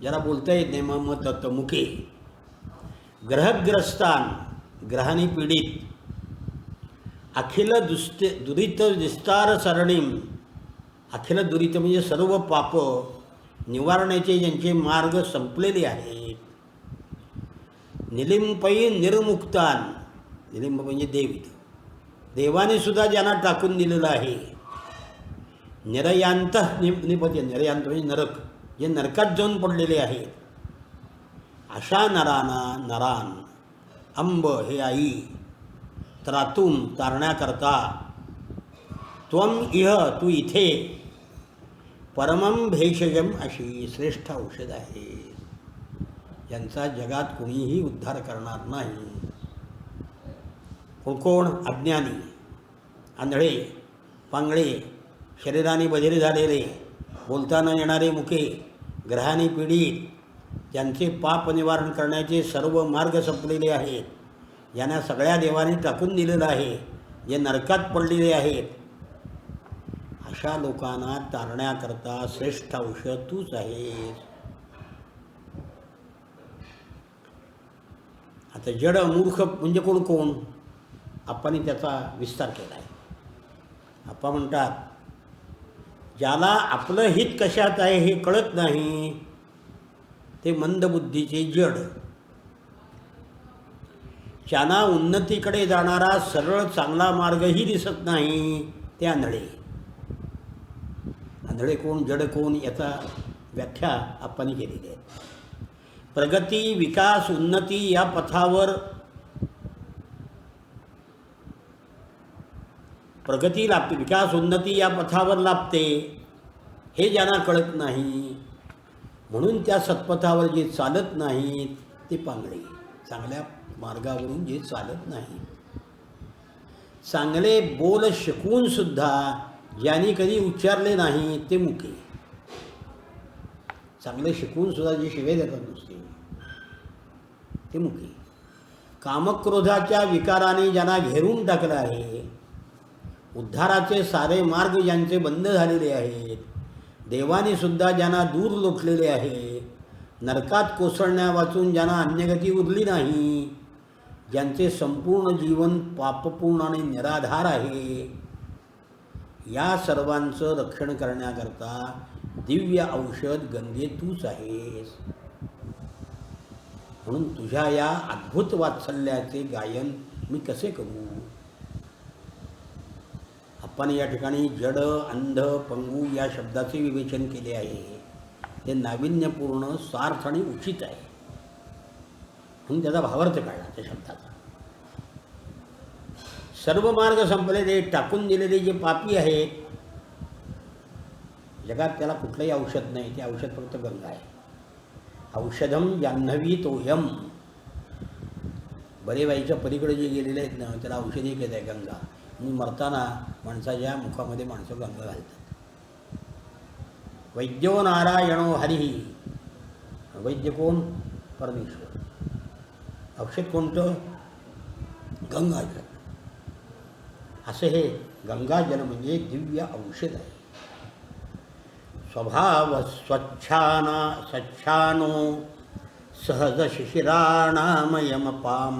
ज्याला बोलता येत नाही, मग तत्मुखे, ग्रहग्रस्तान, ग्रहाने पीडित, अखिल दुरित विस्तार सरणीम, अखिल दुरित म्हणजे सर्व पाप निवारण्याचे ज्यांचे मार्ग संपलेले आहेत, निलिंपै निर्मुक्तान, निलिंब म्हणजे देवाने सुद्धा ज्यांना टाकून दिलेलं आहे, निरयांत निपते, निरयांत म्हणजे नरक, जे नरकात जाऊन पडलेले आहेत, अशा नरान अंब, हे आई, त्रातूम, तारण्याकरता, त्वम इह, तू इथे, परमं भेषजम, अशी श्रेष्ठ औषध आहे, यांचा जगात कोणीही उद्धार करणार नाही. कोण? अज्ञानी, आंधळे, पांगळे, शरीराने बधिर झालेले, बोलता न येणारे मुके, ग्रहाने पीडित, ज्यांचे पाप निवारण करण्याचे सर्व मार्ग संपलेले आहेत, यांना सगळ्या देवाने टाकून दिलेलं आहे, जे नरकात पडलेले आहेत, अशा लोकांना तारण्याकरता श्रेष्ठ औषध तूच आहेस. आता जड मूर्ख म्हणजे कोण? आप्पांनी त्याचा विस्तार केला आहे. आप्पा म्हणतात, ज्याला आपलं हित कशात आहे हे कळत नाही ते मंदबुद्धीचे जड, ज्यांना उन्नतीकडे जाणारा सरळ चांगला मार्गही दिसत नाही ते आंधळे. आंधळे कोण, जड कोण, याचा व्याख्या आप्पांनी केलेली आहे. प्रगती, विकास, उन्नती या पथावर, प्रगती लाभते, विकास उन्नती या पथावर लाभते हे ज्यांना कळत नाही, म्हणून त्या सत्पथावर जे चालत नाहीत ते पांगळे, चांगल्या मार्गावरून जे चालत नाही. चांगले बोल शिकून सुद्धा ज्यांनी कधी उच्चारले नाही ते मुके. चांगले शिकून सुद्धा जे शिवे देतात नुसते ते मुके. कामक्रोधाच्या विकाराने ज्यांना घेरून टाकलं आहे, उद्धाराचे सारे मार्ग ज्यांचे बंद झालेले आहेत, देवाने सुद्धा ज्यांना दूर लोटलेले आहे, नरकात कोसळण्या वाचून ज्यांना अन्यगती उरली नाही, ज्यांचे संपूर्ण जीवन पापपूर्ण आणि निराधार आहे, या सर्वांचं रक्षण करण्याकरता दिव्य औषध गंगे तूच आहेस. म्हणून तुझ्या या अद्भुत वात्सल्याचे गायन मी कसे करू? आपण या ठिकाणी जड, अंध, पंगू या शब्दाचे विवेचन केले आहे. ते नाविन्यपूर्ण, सार्थ आणि उचित आहे, म्हणून त्याचा भावार्थ काढला त्या शब्दाचा. सर्व मार्ग संपलेले, टाकून दिलेले जे पापी आहेत, जगात त्याला कुठलंही औषध नाही, ते औषध फक्त गंगा आहे. औषधम जान्हवी तोयम. बरे वाईच्या पलीकडे जे गेलेले आहेत ना, त्याला औषध एक येत आहे, गंगा. म्हणून मरताना माणसाच्या मुखामध्ये माणसं गंगा घालतात. वैद्यो नारायणो हरिही. वैद्य कोण? परमेश्वर. औषध कोणतं? गंगाजल. असे हे गंगाजल म्हणजे दिव्य औषध आहे. स्वभाव स्वच्छानो सहज शिशिराणामयमपाम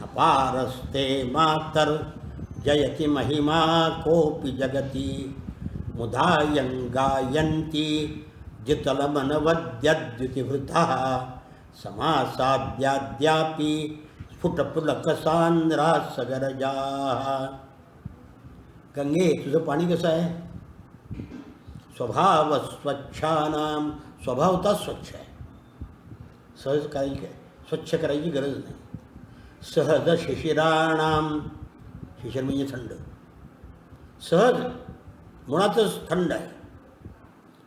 अपारस्ते मातर जयति महिमा कोपि जगति मुधायं गायन्ति जितलमनवद्यद्युतिवृतः समासाद्याद्यापि स्फुटपुलकसान्द्राः सगरजाः. गंगे, तुझं पाणी कसं आहे? स्वभाव स्वच्छानाम, स्वभावता स्वच्छ आहे, सहज काही काय स्वच्छ करायची गरज नाही. सहज शिशिराणाम, शिशिर म्हणजे थंड, सहज मुळातच थंड आहे.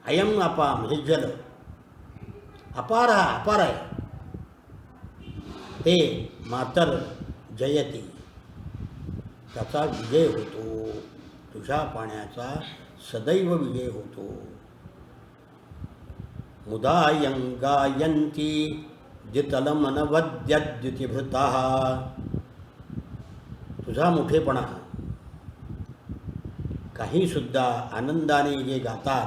अयम अपाम, हे जल अपार, हा अपार आहे. ते मातर जयती, त्याचा विजय होतो, तुझ्या पाण्याचा सदैव विजय होतो. मुदायंगायंती जितलमनवद्यद्युतिभृता, तुझा मोठेपणा काही सुद्धा आनंदाने जे गातात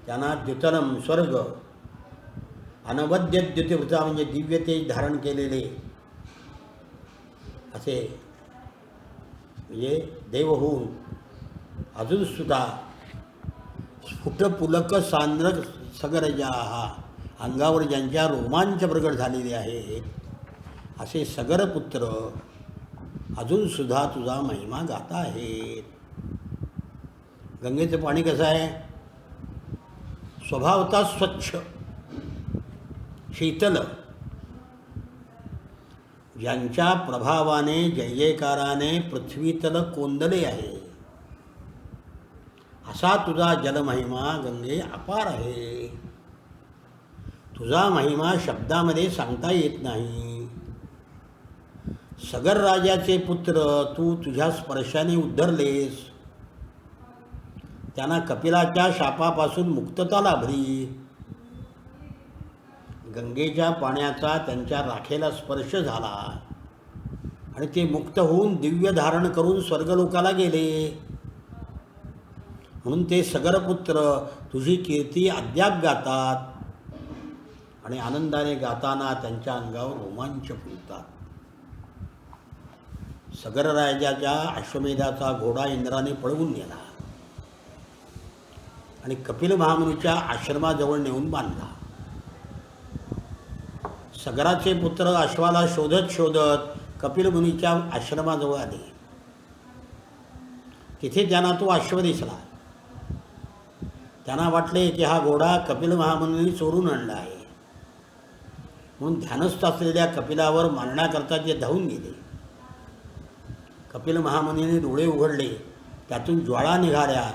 त्यांना द्युतलम स्वर्ग, अनवद्यद्युतिभृता म्हणजे दिव्य तेज धारण केलेले असे म्हणजे देव होऊन अजूनसुद्धा स्फुटपुलक सांद्र सगरजा, अंगावर ज्यांच्या रोमांच प्रगट झालेले आहेत असे सगरपुत्र अजूनसुद्धा तुझा महिमा गाता आहेत. गंगेचं पाणी कसं आहे? स्वभावता स्वच्छ, शीतल, ज्यांच्या प्रभावाने जयजयकाराने पृथ्वीतल कोंदले आहे असा तुझा जलमहिमा गंगे अपार आहे. तुझा महिमा शब्दामध्ये सांगता येत नाही. सगर राजाचे पुत्र तू तुझ्या स्पर्शाने उद्धरलेस, त्यांना कपिलाच्या शापापासून मुक्तता लाभली. गंगेच्या पाण्याचा त्यांच्या राखेला स्पर्श झाला आणि ते मुक्त होऊन दिव्य धारण करून स्वर्गलोकाला गेले. म्हणून ते सगरपुत्र तुझी कीर्ती अद्याप गातात आणि आनंदाने गाताना त्यांच्या अंगावर रोमांच फुलतात. सगरराजाच्या अश्वमेधाचा घोडा इंद्राने पळवून नेला आणि कपिल महामुनीच्या आश्रमाजवळ नेऊन बांधला. सगराचे पुत्र अश्वाला शोधत शोधत कपिल मुनीच्या आश्रमाजवळ आले. तिथे त्यांना तो अश्व दिसला. त्यांना वाटले की हा घोडा कपिल महामुनींनी चोरून आणला आहे. म्हणून ध्यानस्थ असलेल्या कपिलावर मारण्याकरता ते धावून गेले. कपिल महामुनींनी डोळे उघडले, त्यातून ज्वाळा निघाल्या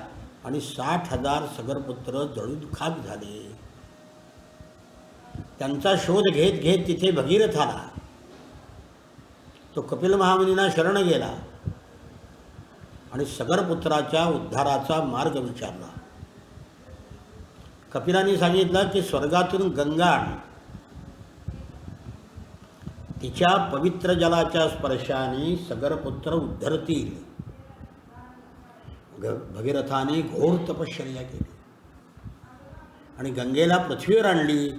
आणि 60,000 सगरपुत्र जळून खाक झाले. त्यांचा शोध घेत घेत तिथे भगीरथ आला. तो कपिल महामुनींना शरण गेला आणि सगरपुत्राच्या उद्धाराचा मार्ग विचारला. कपिलांनी सांगितलं की स्वर्गातून गंगा आण, तिच्या पवित्र जलाच्या स्पर्शाने सगरपुत्र उद्धरतील. भगीरथाने घोर तपश्चर्या केली आणि गंगेला पृथ्वीवर आणली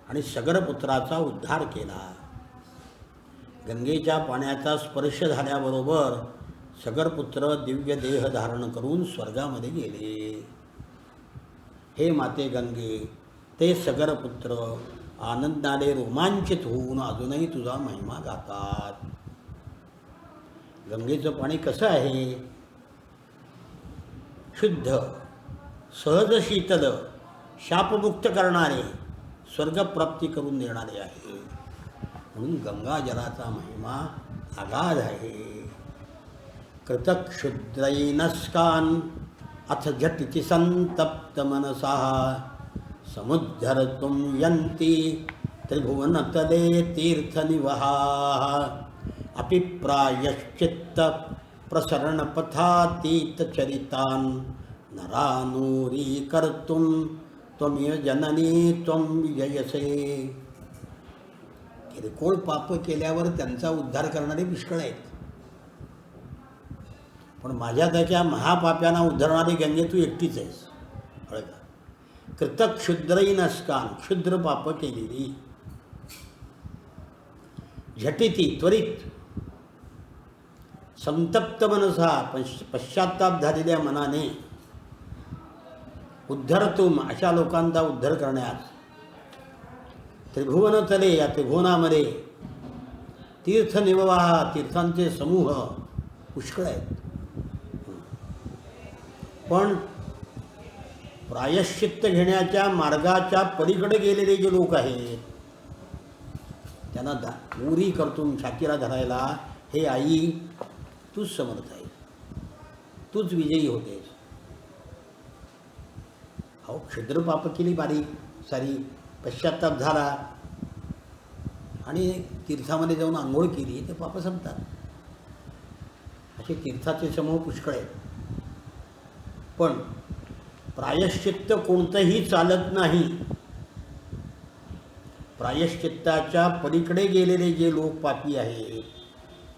आणि सगरपुत्राचा उद्धार केला. गंगेच्या पाण्याचा स्पर्श झाल्याबरोबर सगरपुत्र दिव्य देह धारण करून स्वर्गामध्ये गेले. हे माते गंगे, ते सगरपुत्र आनंदाने रोमांचित होऊन अजूनही तुझा महिमा गातात. गंगेचं पाणी कसं आहे? शुद्ध, सहज शीतल, शापमुक्त करणारे, स्वर्गप्राप्ती करून देणारे आहे. म्हणून गंगा जलाचा महिमा अगाध आहे. कृतक्षुद्रैनस्कान अथ झटिति संतप्त मनसा समुद्धर्तुं यन्ति त्रिभुवनतले तीर्थनिवहा अपि प्रायश्चित्त प्रसरणपथातीतचरितान् नरानूरीकर्तुं त्वमेव जननी त्वं विजयसे. किरकोळ पाप केल्यावर त्यांचा उद्धार करणारे पुष्कळ आहेत, पण माझ्या त्याच्या महापाप्यांना उद्धरणारी गंगे तू एकटीच आहेस. कळलं का? कृतक्षुद्रैनस्कान, क्षुद्र पाप केलेली, झटिती त्वरित, संतप्त मनसा पश्चाताप झालेल्या मनाने, उद्धरतुम अशा लोकांचा उद्धार करण्यास, त्रिभुवनतले या त्रिभुवनामध्ये तीर्थनिवहा तीर्थांचे समूह पुष्कळ आहेत. पण प्रायश्चित्त घेण्याच्या मार्गाच्या पलीकडे गेलेले जे लोक आहेत त्यांना उरी करतून छातीला धरायला, हे आई तूच समर्थ आहे, तूच विजयी होतेस. अहो क्षुद्र पाप केली बारीक सारी, पश्चात्ताप झाला आणि तीर्थामध्ये जाऊन आंघोळ केली तर पाप संपतात. असे तीर्थाचे समूह पुष्कळ आहेत. पण प्रायश्चित्त कोणतंही चालत नाही. प्रायश्चित्ताच्या पलीकडे गेलेले जे लोक पापी आहेत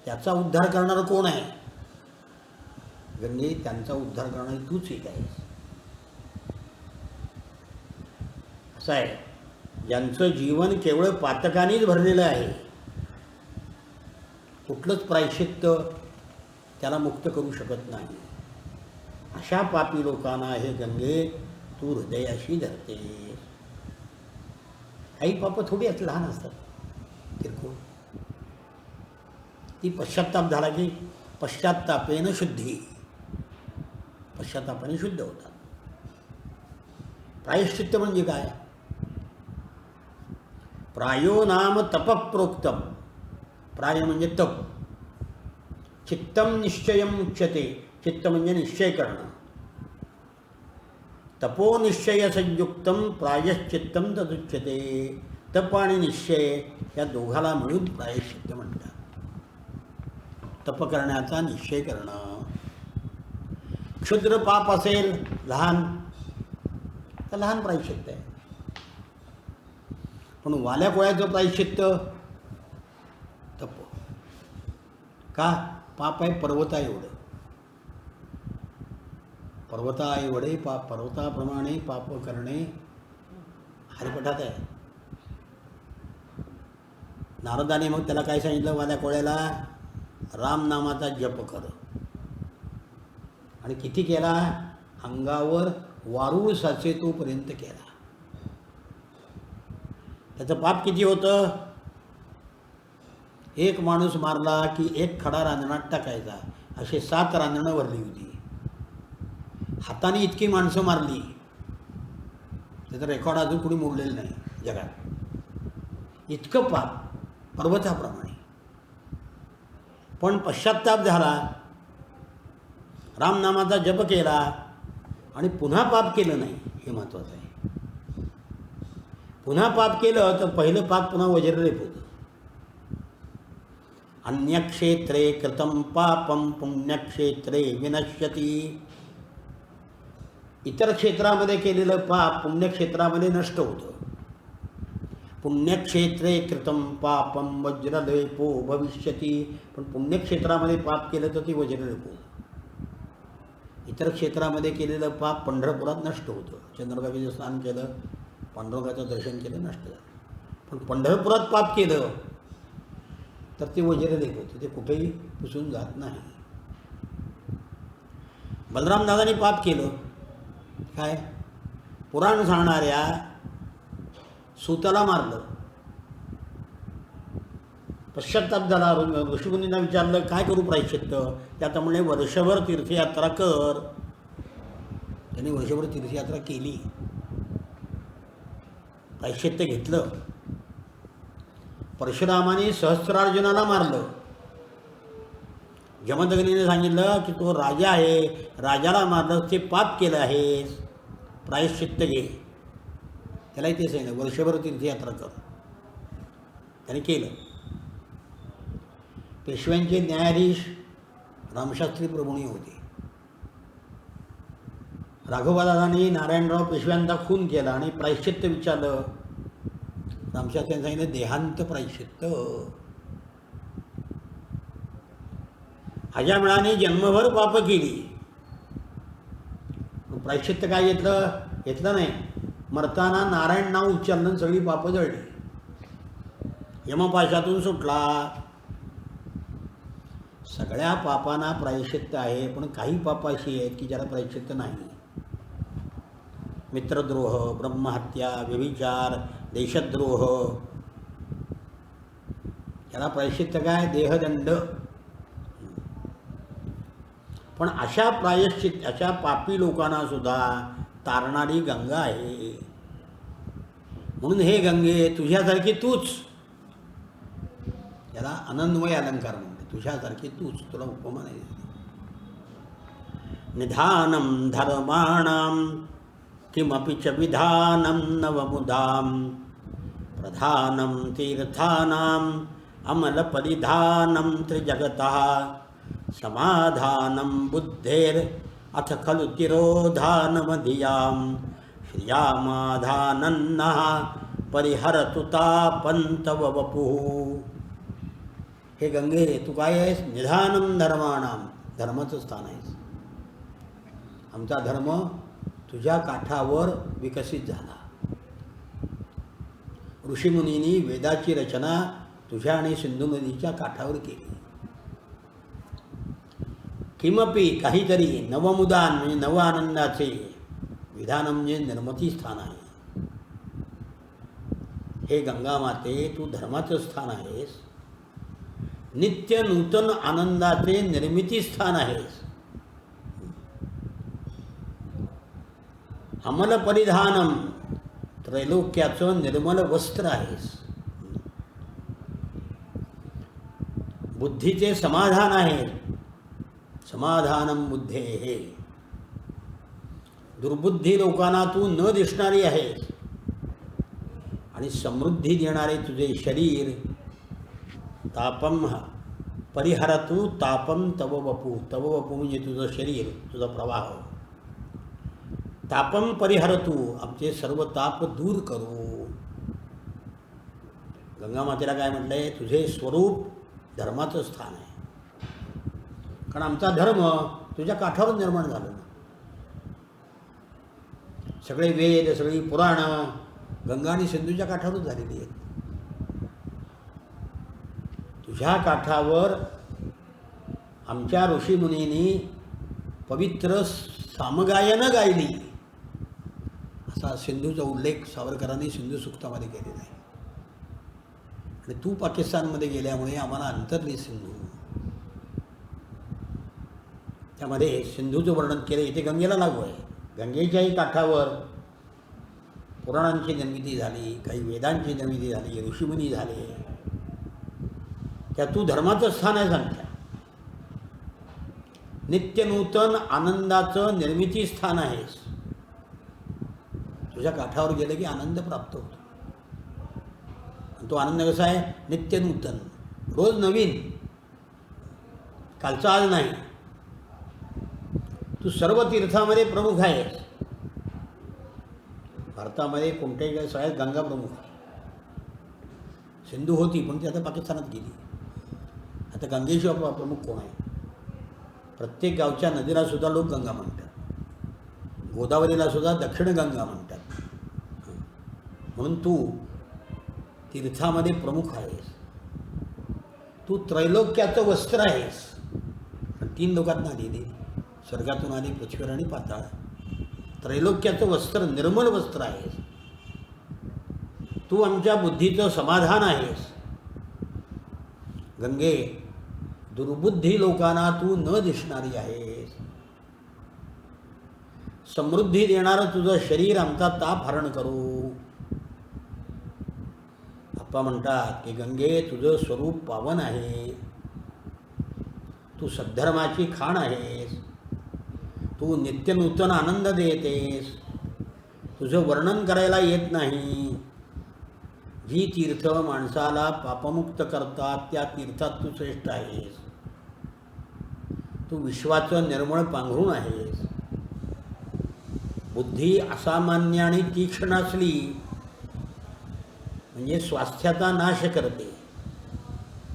त्याचा उद्धार करणारं कोण आहे? गंगे, त्यांचा उद्धार करणारी तूच एक आहेस. असं आहे, ज्यांचं जीवन केवळ पातकानेच भरलेलं आहे, कुठलंच प्रायश्चित्त त्याला मुक्त करू शकत नाही. अशा पापी लोकांना हे गंगे तू हृदयाशी धरते. काही पापं थोडी लहान असतात, किरकोळ. ती पश्चात्ताप झाला की पश्चात्तापेन शुद्धी, पश्चात्तापाने शुद्ध होतात. प्रायश्चित्त म्हणजे काय? प्रायो नाम तपप्रोक्तम. प्राय म्हणजे तप. चित्तम निश्चयम उच्यते. चित्त म्हणजे निश्चय करणं. तपो निश्चय संयुक्तम प्रायश्चित्तम तदुच्यते. तप आणि निश्चय या दोघाला मिळून प्रायश्चित्त म्हणतात. तप करण्याचा निश्चय करणं. क्षुद्र पाप असेल लहान तर लहान प्रायश्चित्त आहे. पण वाल्या कोळ्याचं प्रायश्चित्त तप. का? पाप आहे पर्वता एवढं. पर्वता एवढे पाप, पर्वताप्रमाणे पाप करणे हरिपठात आहे. नारदाने मग त्याला काय सांगितलं? वाल्या कोळ्याला राम नामाचा जप कर. आणि किती केला? अंगावर वारूळ साचे तोपर्यंत केला. त्याचं पाप किती होतं? एक माणूस मारला की एक खडा रांजणात टाकायचा, असे 7 रांजणं भरली होती. हाताने इतकी माणसं मारली त्याचं रेकॉर्ड अजून कुणी मोडलेलं नाही जगात. इतकं पाप पर्वताप्रमाणे. पण पश्चात्ताप झाला, रामनामाचा जप केला आणि पुन्हा पाप केलं नाही. हे महत्त्वाचं आहे. पुन्हा पाप केलं तर पहिलं पाप पुन्हा वज्रलेप होतं. अन्यक्षेत्रे कृतं पापं पुण्यक्षेत्रे विनश्यती. इतर क्षेत्रामध्ये केलेलं पाप पुण्यक्षेत्रामध्ये नष्ट होतं. पुण्यक्षेत्रे कृतं पापं वज्रलेपो भविष्यती. पण पुण्यक्षेत्रामध्ये पाप केलं तर ती वज्रलेप होतं. इतर क्षेत्रामध्ये केलेलं पाप पंढरपुरात नष्ट होतं. चंद्रभागेचं स्नान केलं, पांडुरंगाचं दर्शन केलं, नष्ट झालं. पण पंढरपुरात पाप केलं तर ते वज्रलेप होतं. ते कुठेही पुसून जात नाही. बलराम दादाने पाप केलं काय? पुराण सांगणाऱ्या सूताला मारलं. पश्चात्ताप झाला. ऋषीमुनींना विचारलं काय करू प्रायश्चित्त? त्यात म्हणले वर्षभर तीर्थयात्रा कर. त्यांनी वर्षभर तीर्थयात्रा केली, प्रायश्चित्त घेतलं. परशुरामाने सहस्त्रार्जुनाला मारलं. जमदग्नीने सांगितलं की तो राजा आहे, राजाला मारलं, ते पाप केलं आहेस, प्रायश्चित्त घे. त्यालाही ते सांगितलं वर्षभर तीर्थयात्रा कर. त्याने केलं. पेशव्यांचे न्यायाधीश रामशास्त्री प्रभुणी होते. राघोबादादांनी नारायणराव पेशव्यांचा खून केला आणि प्रायश्चित्त विचारलं. रामशास्त्र्यांनी सांगितलं देहांत प्रायश्चित्त. अजामिळाने जन्मभर पाप केली, प्रायश्चित्त काय घेतलं नाही. मरताना नारायण नाव उच्चारलं, सगळी पापं जळली, यमपाशातून सुटला. सगळ्या पापांना प्रायश्चित्त आहे, पण काही पाप अशी आहेत की ज्याला प्रायश्चित्त नाही. मित्रद्रोह, ब्रह्महत्या, व्यभिचार, देशद्रोह, याला प्रायश्चित्त काय? देहदंड. पण अशा पापी लोकांना सुद्धा तारणारी गंगा आहे. म्हणून हे गंगे तुझ्यासारखी तूच, याला आनंदमय अलंकार म्हणते. तुझ्यासारखी तूच, तुला उपमा नाही. निधानं धर्माणां किमपि च विधानं नवमुदां प्रधानं तीर्थानाम् अमलपरिधानं त्रिजगतः समाधानं बुद्धेर अथ खलु तिरोधानमधियां श्रियामाधानन्नः परिहरतु तापं तव वपुः. हे गंगे, तू काय आहेस? निधानं धर्माणां, धर्माचं स्थान आहेस. आमचा धर्म तुझ्या काठावर विकसित झाला. ऋषीमुनींनी वेदाची रचना तुझ्या आणि सिंधू नदीच्या काठावर केली. किमपि, काहीतरी, नवमुदान म्हणजे नव आनंदाचे, विधान म्हणजे निर्मिती स्थान आहे. हे गंगा माते, तू धर्माचं स्थान आहेस. नित्य नूतन आनंदाचे निर्मिती स्थान आहेस. अमल परिधानम, त्रैलोक्याचं निर्मल वस्त्र आहेस. बुद्धीचे समाधान आहे. समाधानम बुद्धेः, दुर्बुद्धी लोकांना तू न दिसणारी आहेस. आणि समृद्धी देणारे तुझे शरीर. तापम परिहरतु तापम तव वपू, तव वपू म्हणजे तुझं शरीर, तुझा प्रवाह. तापम परिहरतु, आमचे सर्व ताप दूर करू. गंगा मातेला काय म्हटलंय? तुझे स्वरूप धर्माचं स्थान आहे. कारण आमचा धर्म तुझ्या काठावर निर्माण झाला ना. सगळे वेद, सगळी पुराणं गंगा आणि सिंधूच्या काठावरच झालेली आहेत. तुझ्या काठावर आमच्या ऋषीमुनींनी पवित्र सामगायनं गायली, असा सिंधूचा उल्लेख सावरकरांनी सिंधू सुक्तामध्ये केलेला आहे. आणि तू पाकिस्तानमध्ये गेल्यामुळे आम्हाला अंतरली सिंधू. त्यामध्ये सिंधूचं वर्णन केलं. इथे गंगेला लागू आहे. गंगेच्याही काठावर पुराणांची निर्मिती झाली, काही वेदांची निर्मिती झाली, ऋषीमुनी झाले. त्या तू धर्माचं स्थान आहे सांगत्या. नित्यनूतन आनंदाचं निर्मिती स्थान आहेस. तुझ्या काठावर गेलं की आनंद प्राप्त होतो. तो आनंद कसा आहे? नित्यनूतन, रोज नवीन, कालचा आज नाही. तू सर्व तीर्थामध्ये प्रमुख आहेस. भारतामध्ये कोणत्याही सगळ्यात गंगा प्रमुख आहे. सिंधू होती पण ती आता पाकिस्तानात गेली. आता गंगेशिवाय प्रमुख कोण आहे? प्रत्येक गावच्या नदीला सुद्धा लोक गंगा म्हणतात. गोदावरीला सुद्धा दक्षिण गंगा म्हणतात. म्हणून तू तीर्थामध्ये प्रमुख आहेस. तू त्रैलोक्याचं वस्त्र आहेस. पण 3 लोकांना आलेली, स्वर्गातून आली, पृथ्वीवर आणि पाताळ. त्रैलोक्याचं वस्त्र, निर्मल वस्त्र आहेस. तू आमच्या बुद्धीचं समाधान आहेस. गंगे, दुर्बुद्धी लोकांना तू न दिसणारी आहेस. समृद्धी देणारं तुझं शरीर आमचा ताप हरण करू. आप्पा म्हणतात की गंगे, तुझं स्वरूप पावन आहे. तू सद्धर्माची खाण आहेस. तू नित्यनूतन आनंद देतेस. तुझं वर्णन करायला येत नाही. जी तीर्थ माणसाला पापमुक्त करतात त्या तीर्थात तू श्रेष्ठ आहेस. तू विश्वाचं निर्मळ पांघरूण आहेस. बुद्धी असामान्य आणि तीक्ष्ण असली म्हणजे स्वास्थ्याचा नाश करते.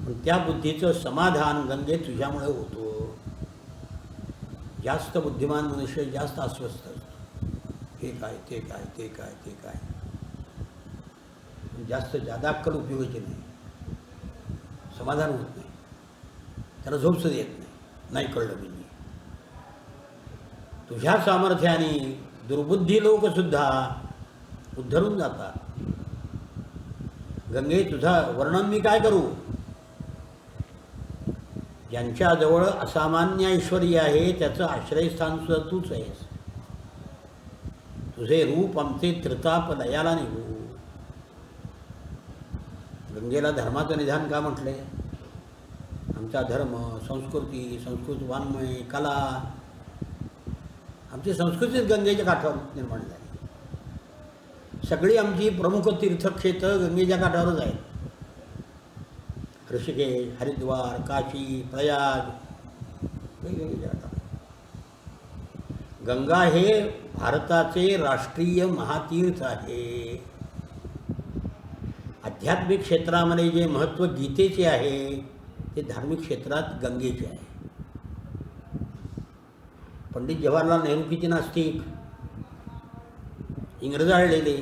पण त्या बुद्धीचं समाधान गंगे तुझ्यामुळे होतो. जास्त बुद्धिमान मनुष्य जास्त अस्वस्थ असतो. हे काय, ते काय, ते काय, ते काय. जास्त जादा अक्कल उपयोगाची नाही. समाधान होत नाही. त्याला झोप सुद्धा येत नाही. नाही कळलं मी. तुझ्या सामर्थ्याने दुर्बुद्धी लोकसुद्धा उद्धरून जातात. गंगे, तुझा वर्णन मी काय करू? ज्यांच्याजवळ असामान्य ऐश्वर्य आहे त्याचं आश्रयस्थान सुद्धा तूच आहेस. तुझे रूप आमचे त्रिताप लयाला निघू. गंगेला धर्माचं निधान का म्हटले? आमचा धर्म, संस्कृती, संस्कृत वाङ्मय, कला, आमची संस्कृतीच गंगेच्या काठावर निर्माण झाली. सगळी आमची प्रमुख तीर्थक्षेत्र गंगेच्या काठावरच आहेत. ऋषिकेश, हरिद्वार, काशी, प्रयाग, वेगवेगळ्या काठावर. गंगा हे भारताचे राष्ट्रीय महातीर्थ आहे. आध्यात्मिक क्षेत्रामध्ये जे महत्त्व गीतेचे आहे ते धार्मिक क्षेत्रात गंगेचे आहे. पंडित जवाहरलाल नेहरू किती नास्तिक, इंग्रज आळलेले,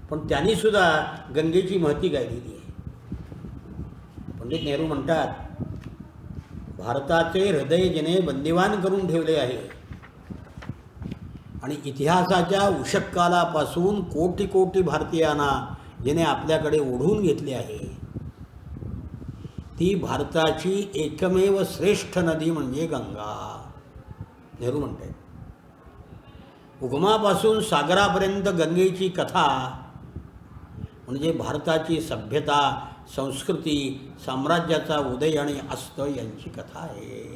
पण त्यांनीसुद्धा गंगेची महती गायलेली आहे. पंडित नेहरू म्हणतात, भारताचे हृदय जिने बंदिवान करून ठेवले आहे आणि इतिहासाच्या उषक्कालापासून कोटी कोटी भारतीयांना जिने आपल्याकडे ओढून घेतले आहे, ती भारताची एकमेव श्रेष्ठ नदी म्हणजे गंगा. नेहरू म्हणते, उगमापासून सागरापर्यंत गंगेची कथा म्हणजे भारताची सभ्यता, संस्कृती, साम्राज्याचा उदय आणि अस्त यांची कथा आहे.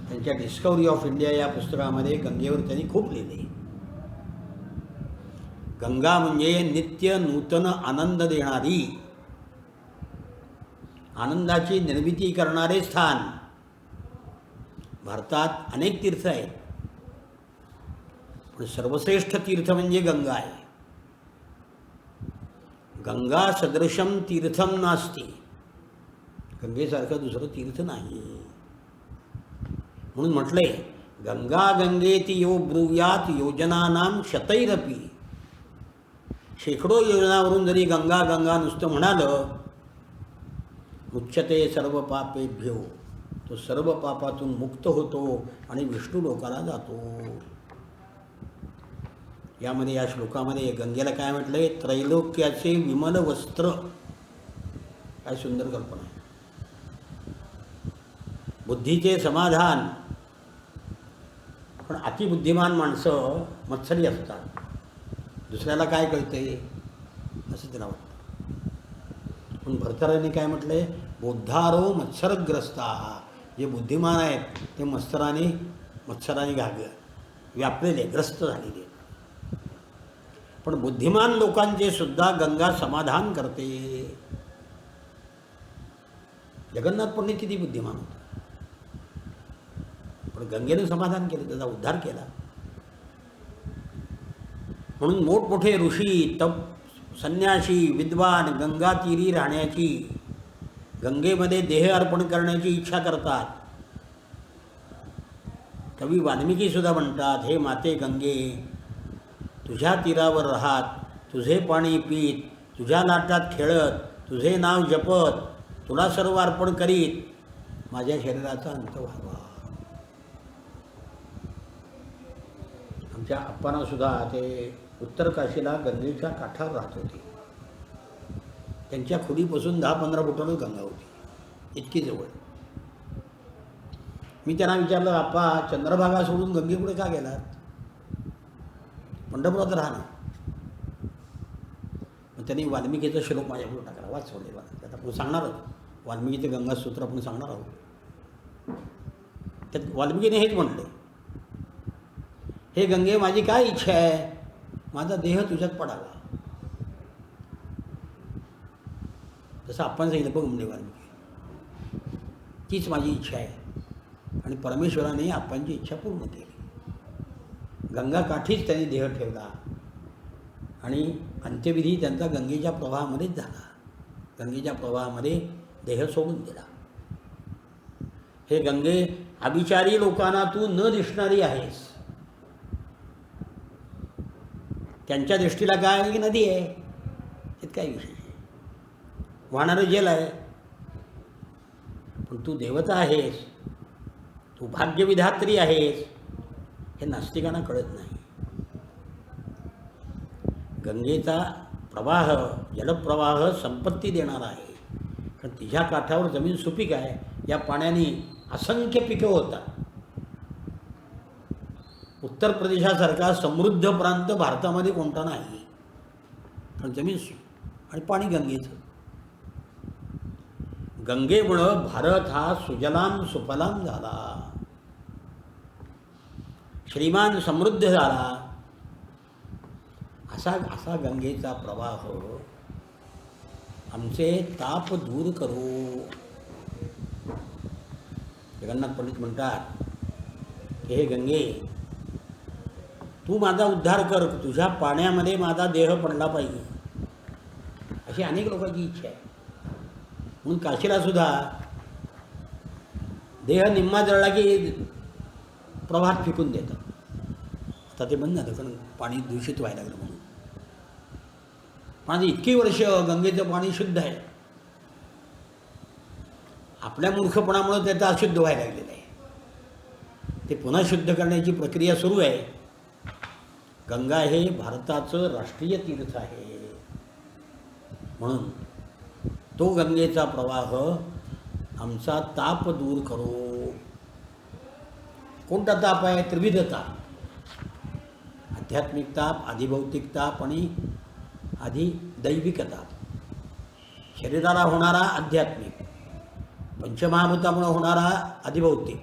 त्यांच्या डिस्कवरी ऑफ इंडिया या पुस्तकामध्ये गंगेवर त्यांनी खूप लिहिले. गंगा म्हणजे नित्य नूतन आनंद देणारी, आनंदाची निर्मिती करणारे स्थान. भारतात अनेक तीर्थ आहेत, पण सर्वश्रेष्ठ तीर्थ म्हणजे गंगा आहे. गंगा सदृशम तीर्थम नास्ति, गंगेसारखं दुसरं तीर्थ नाही. म्हणून म्हटले, गंगा गंगेति यो ब्रूयात योजनानाम शतैरपी. शेकडो योजनावरून जरी गंगा गंगा नुसतं म्हणालं, मुच्यते सर्व पापेभ्यो, तो सर्व पापातून मुक्त होतो आणि विष्णू लोकाला जातो. यामध्ये या श्लोकामध्ये गंगेला काय म्हटलंय? त्रैलोक्याचे विमल वस्त्र. काय सुंदर कल्पना आहे. बुद्धीचे समाधान. पण अतिबुद्धिमान माणसं मत्सरी असतात. दुसऱ्याला काय कळते असं त्याला वाटतं. पण भर्तराने काय म्हटलंय? बोद्धारो मत्सरग्रस्ता. जे बुद्धिमान आहेत ते मत्सराने व्यापलेले, ग्रस्त झालेले. पण बुद्धिमान लोकांचे सुद्धा गंगा समाधान करते. जगन्नाथ पंडित किती बुद्धिमान होता, पण गंगेनं समाधान केलं, त्याचा उद्धार केला. म्हणून मोठमोठे ऋषी, तप, संन्यासी, विद्वान गंगा तीरी राहण्याची, गंगेमध्ये देह अर्पण करण्याची इच्छा करतात. कवी वाल्मिकीसुद्धा म्हणतात, हे माते गंगे, तुझ्या तीरावर राहत, तुझे पाणी पीत, तुझ्या लाटात खेळत, तुझे नाव जपत, तुला सर्व अर्पण करीत, माझ्या शरीराचा अंत व्हावा. आमच्या आप्पांनासुद्धा ते उत्तर काशीला गंगेच्या काठावर राहत होते. त्यांच्या खोलीपासून 10-15 फुटावर गंगा होती, इतकी जवळ. मी त्यांना विचारलं, आप्पा चंद्रभागा सोडून गंगेपुढे का गेलात? पंढरपुरात राहा ना. मग त्यांनी वाल्मिकीचा श्लोक माझ्यापुढे टाकला, वाचवले. आता आपण सांगणार आहोत वाल्मिकीचे गंगासूत्र, आपण सांगणार आहोत. त्यात वाल्मिकीने हेच म्हटले, हे गंगे, माझी काय इच्छा आहे? माझा देह तुझ्यात पडावा. जसं आपण सांगितलं बघ म्हणजे वाल्मिकी, तीच माझी इच्छा आहे. आणि परमेश्वराने आपणची इच्छा पूर्ण केली. गंगाकाठीच त्यांनी देह ठेवला आणि अंत्यविधी त्यांचा गंगेच्या प्रवाहामध्येच झाला. गंगेच्या प्रवाहामध्ये देह सोडून दिला. हे गंगे, अभिचारी लोकांना तू न दिसणारी आहेस. त्यांच्या दृष्टीला काय आहे की नदी आहे, यात काय विशेष आहे, वाहणारं जल आहे. पण तू देवता आहेस, तू भाग्यविधात्री आहेस, हे नास्तिकांना कळत नाही. गंगेचा प्रवाह, जलप्रवाह संपत्ती देणारा आहे. कारण तिच्या काठावर जमीन सुपीक आहे. या पाण्याने असंख्य पिकं होतात. उत्तर प्रदेशासारखा समृद्ध प्रांत भारतामध्ये कोणता नाही, कारण जमीन आणि पाणी गंगेचं. गंगेमुळं भारत हा सुजलाम सुफलाम झाला, श्रीमान समृद्ध झाला. असा गंगेचा प्रवाह आमचे ताप दूर करो. जगन्नाथ पंडित म्हणतात की हे गंगे, तू माझा उद्धार कर, तुझ्या पाण्यामध्ये माझा देह पडला पाहिजे, अशी अनेक लोकांची इच्छा आहे. म्हणून काशीला सुद्धा देह निम्मा जळला की प्रवाहात फेकून देतात. आता ते बंद झालं कारण पाणी दूषित व्हायला लागलं म्हणून. पण इतकी वर्ष गंगेचं पाणी शुद्ध आहे, आपल्या मूर्खपणामुळे त्याचं अशुद्ध व्हायला लागलेलं आहे. ते पुन्हा शुद्ध करण्याची प्रक्रिया सुरू आहे. गंगा हे भारताचं राष्ट्रीय तीर्थ आहे, म्हणून तो गंगेचा प्रवाह आमचा ताप दूर करो. कोणता ताप आहे? त्रिविध ताप. आध्यात्मिक ताप, आधिभौतिक ताप आणि अधिदैविक ताप. शरीराला होणारा आध्यात्मिक, पंचमहाभूतामुळे होणारा अधिभौतिक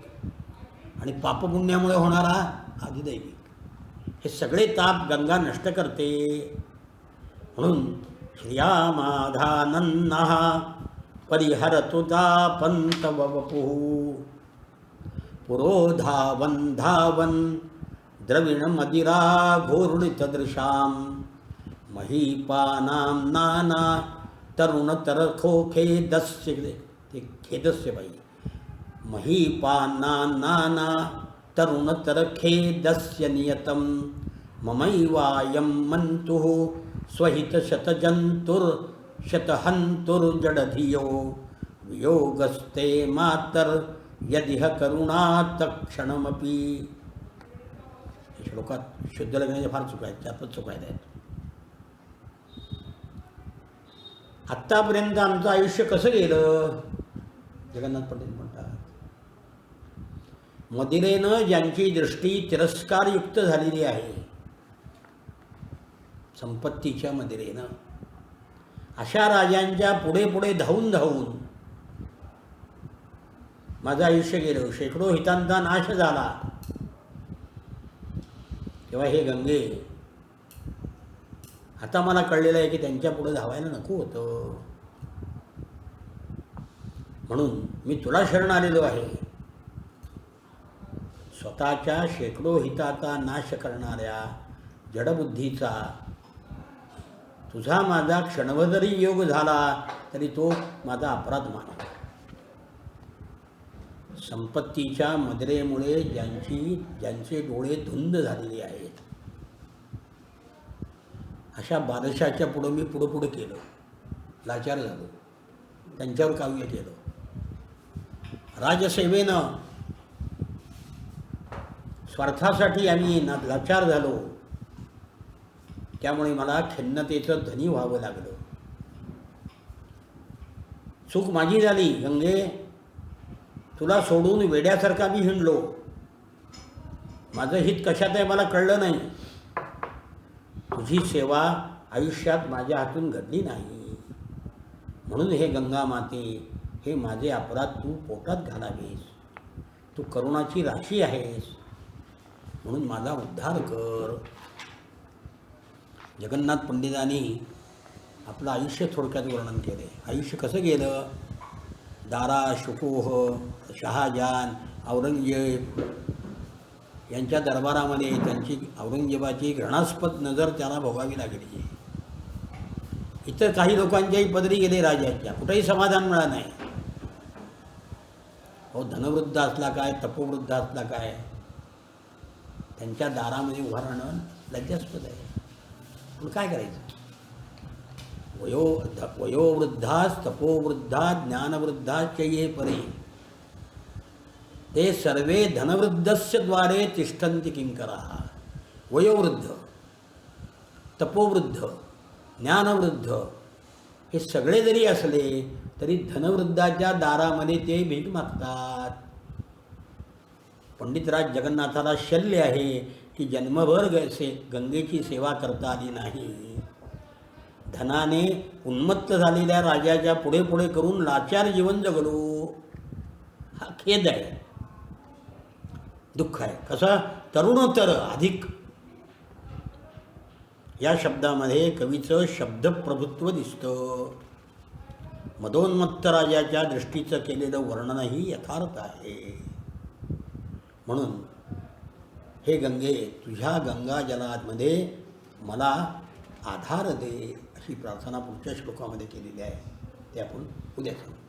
आणि पापपुण्यामुळे होणारा अधिदैविक. हे सगळे ताप गंगा नष्ट करते. म्हणून श्रियामाधानन्नः परिहरतु तापन्तव वपुः पुरोधावन् धावन् द्रविणमदिरा घूर्णितदृशां महीपानां नाना तरुणतरखो खेदस्य, ते खेदस्य पाहिजे, महीपानां नाना तरुणतरखेदस्य नियतं ममैवायं मन्तुः स्वहितशतजन्तुर्शतहन्तुर्जडधियो वियोगस्ते मातर्यदिह करुणात् क्षणमपि. हे श्लोकात शुद्ध लगण्याच्या फार चुका आहेत, 4-5 चुका आहेत. आत्तापर्यंत आमचं आयुष्य कसं गेलं? जगन्नाथ पंडित म्हणतात, मदिरेनं ज्यांची दृष्टी तिरस्कारयुक्त झालेली आहे, संपत्तीच्या मदिरेनं, अशा राजांच्या पुढे पुढे धावून धावून माझं आयुष्य गेलं, शेकडो हितांचा नाश झाला. तेव्हा हे गंगे, आता मला कळलेलं आहे की त्यांच्या पुढे धावायला नको होतं, म्हणून मी तुला शरण आलेलो आहे. स्वतःच्या शेकडो हिताचा नाश करणाऱ्या जडबुद्धीचा तुझा माझा क्षणभर जरी योग झाला तरी तो माझा अपराध माना. संपत्तीच्या मदरेमुळे ज्यांचे डोळे धुंद झालेले आहेत, अशा बादशाच्या पुढं मी पुढं केलं, लाचार झालो, त्यांच्यावर काव्य केलं. राजसेवेनं स्वार्थासाठी आम्ही लाचार झालो, त्यामुळे मला खिन्नतेचं धनी व्हावं लागलं. चूक माझी झाली गंगे, तुला सोडून वेड्यासारखा मी हिंडलो, माझं हित कशात आहे मला कळलं नाही, तुझी सेवा आयुष्यात माझ्या हातून घडली नाही, म्हणून हे गंगा माते, हे माझे अपराध तू पोटात घालावेस, तू करुणाची राशी आहेस, म्हणून माझा उद्धार कर. जगन्नाथ पंडितांनी आपलं आयुष्य थोडक्यात वर्णन केले. आयुष्य कसं गेलं? दारा शुकोह, शहाजहान, औरंगजेब यांच्या दरबारामध्ये त्यांची औरंगजेबाची घृणास्पद नजर त्याला भोगावी लागली. इतर काही लोकांच्याही पदरी गेले राजाच्या, कुठेही समाधान मिळालं नाही. हो, धनवृद्ध असला काय, तपोवृद्ध असला काय, त्यांच्या दारामध्ये उभा राहणं लज्जास्पद आहे. पण काय करायचं? वयोवृद्धास तपोवृद्धा ज्ञानवृद्धाश्च ये परे ते सर्वे धनवृद्धस्य द्वारे तिष्ठन्ति किंकराः. वयोवृद्ध, तपोवृद्ध, ज्ञानवृद्ध हे सगळे जरी असले तरी धनवृद्धाच्या दारामध्ये ते भीक मागतात. पंडितराज जगन्नाथाला शल्य आहे की जन्मभर गंगेची सेवा करता आली नाही. धनाने उन्मत्त झालेल्या राजाच्या पुढे पुढे करून लाचार जीवन जगलो. हा खेद आहे, दुःख आहे. कसा? तरुणोत्तर अधिक. या शब्दामध्ये कवीचं शब्दप्रभुत्व दिसतं. मदोन्मत्त राजाच्या दृष्टीचं केलेलं वर्णनही यथार्थ आहे. म्हणून हे गंगे, तुझ्या गंगाजलामध्ये मला आधार दे, अशी प्रार्थना पुढच्या श्लोकामध्ये केलेली आहे. ते आपण उद्या सांगू.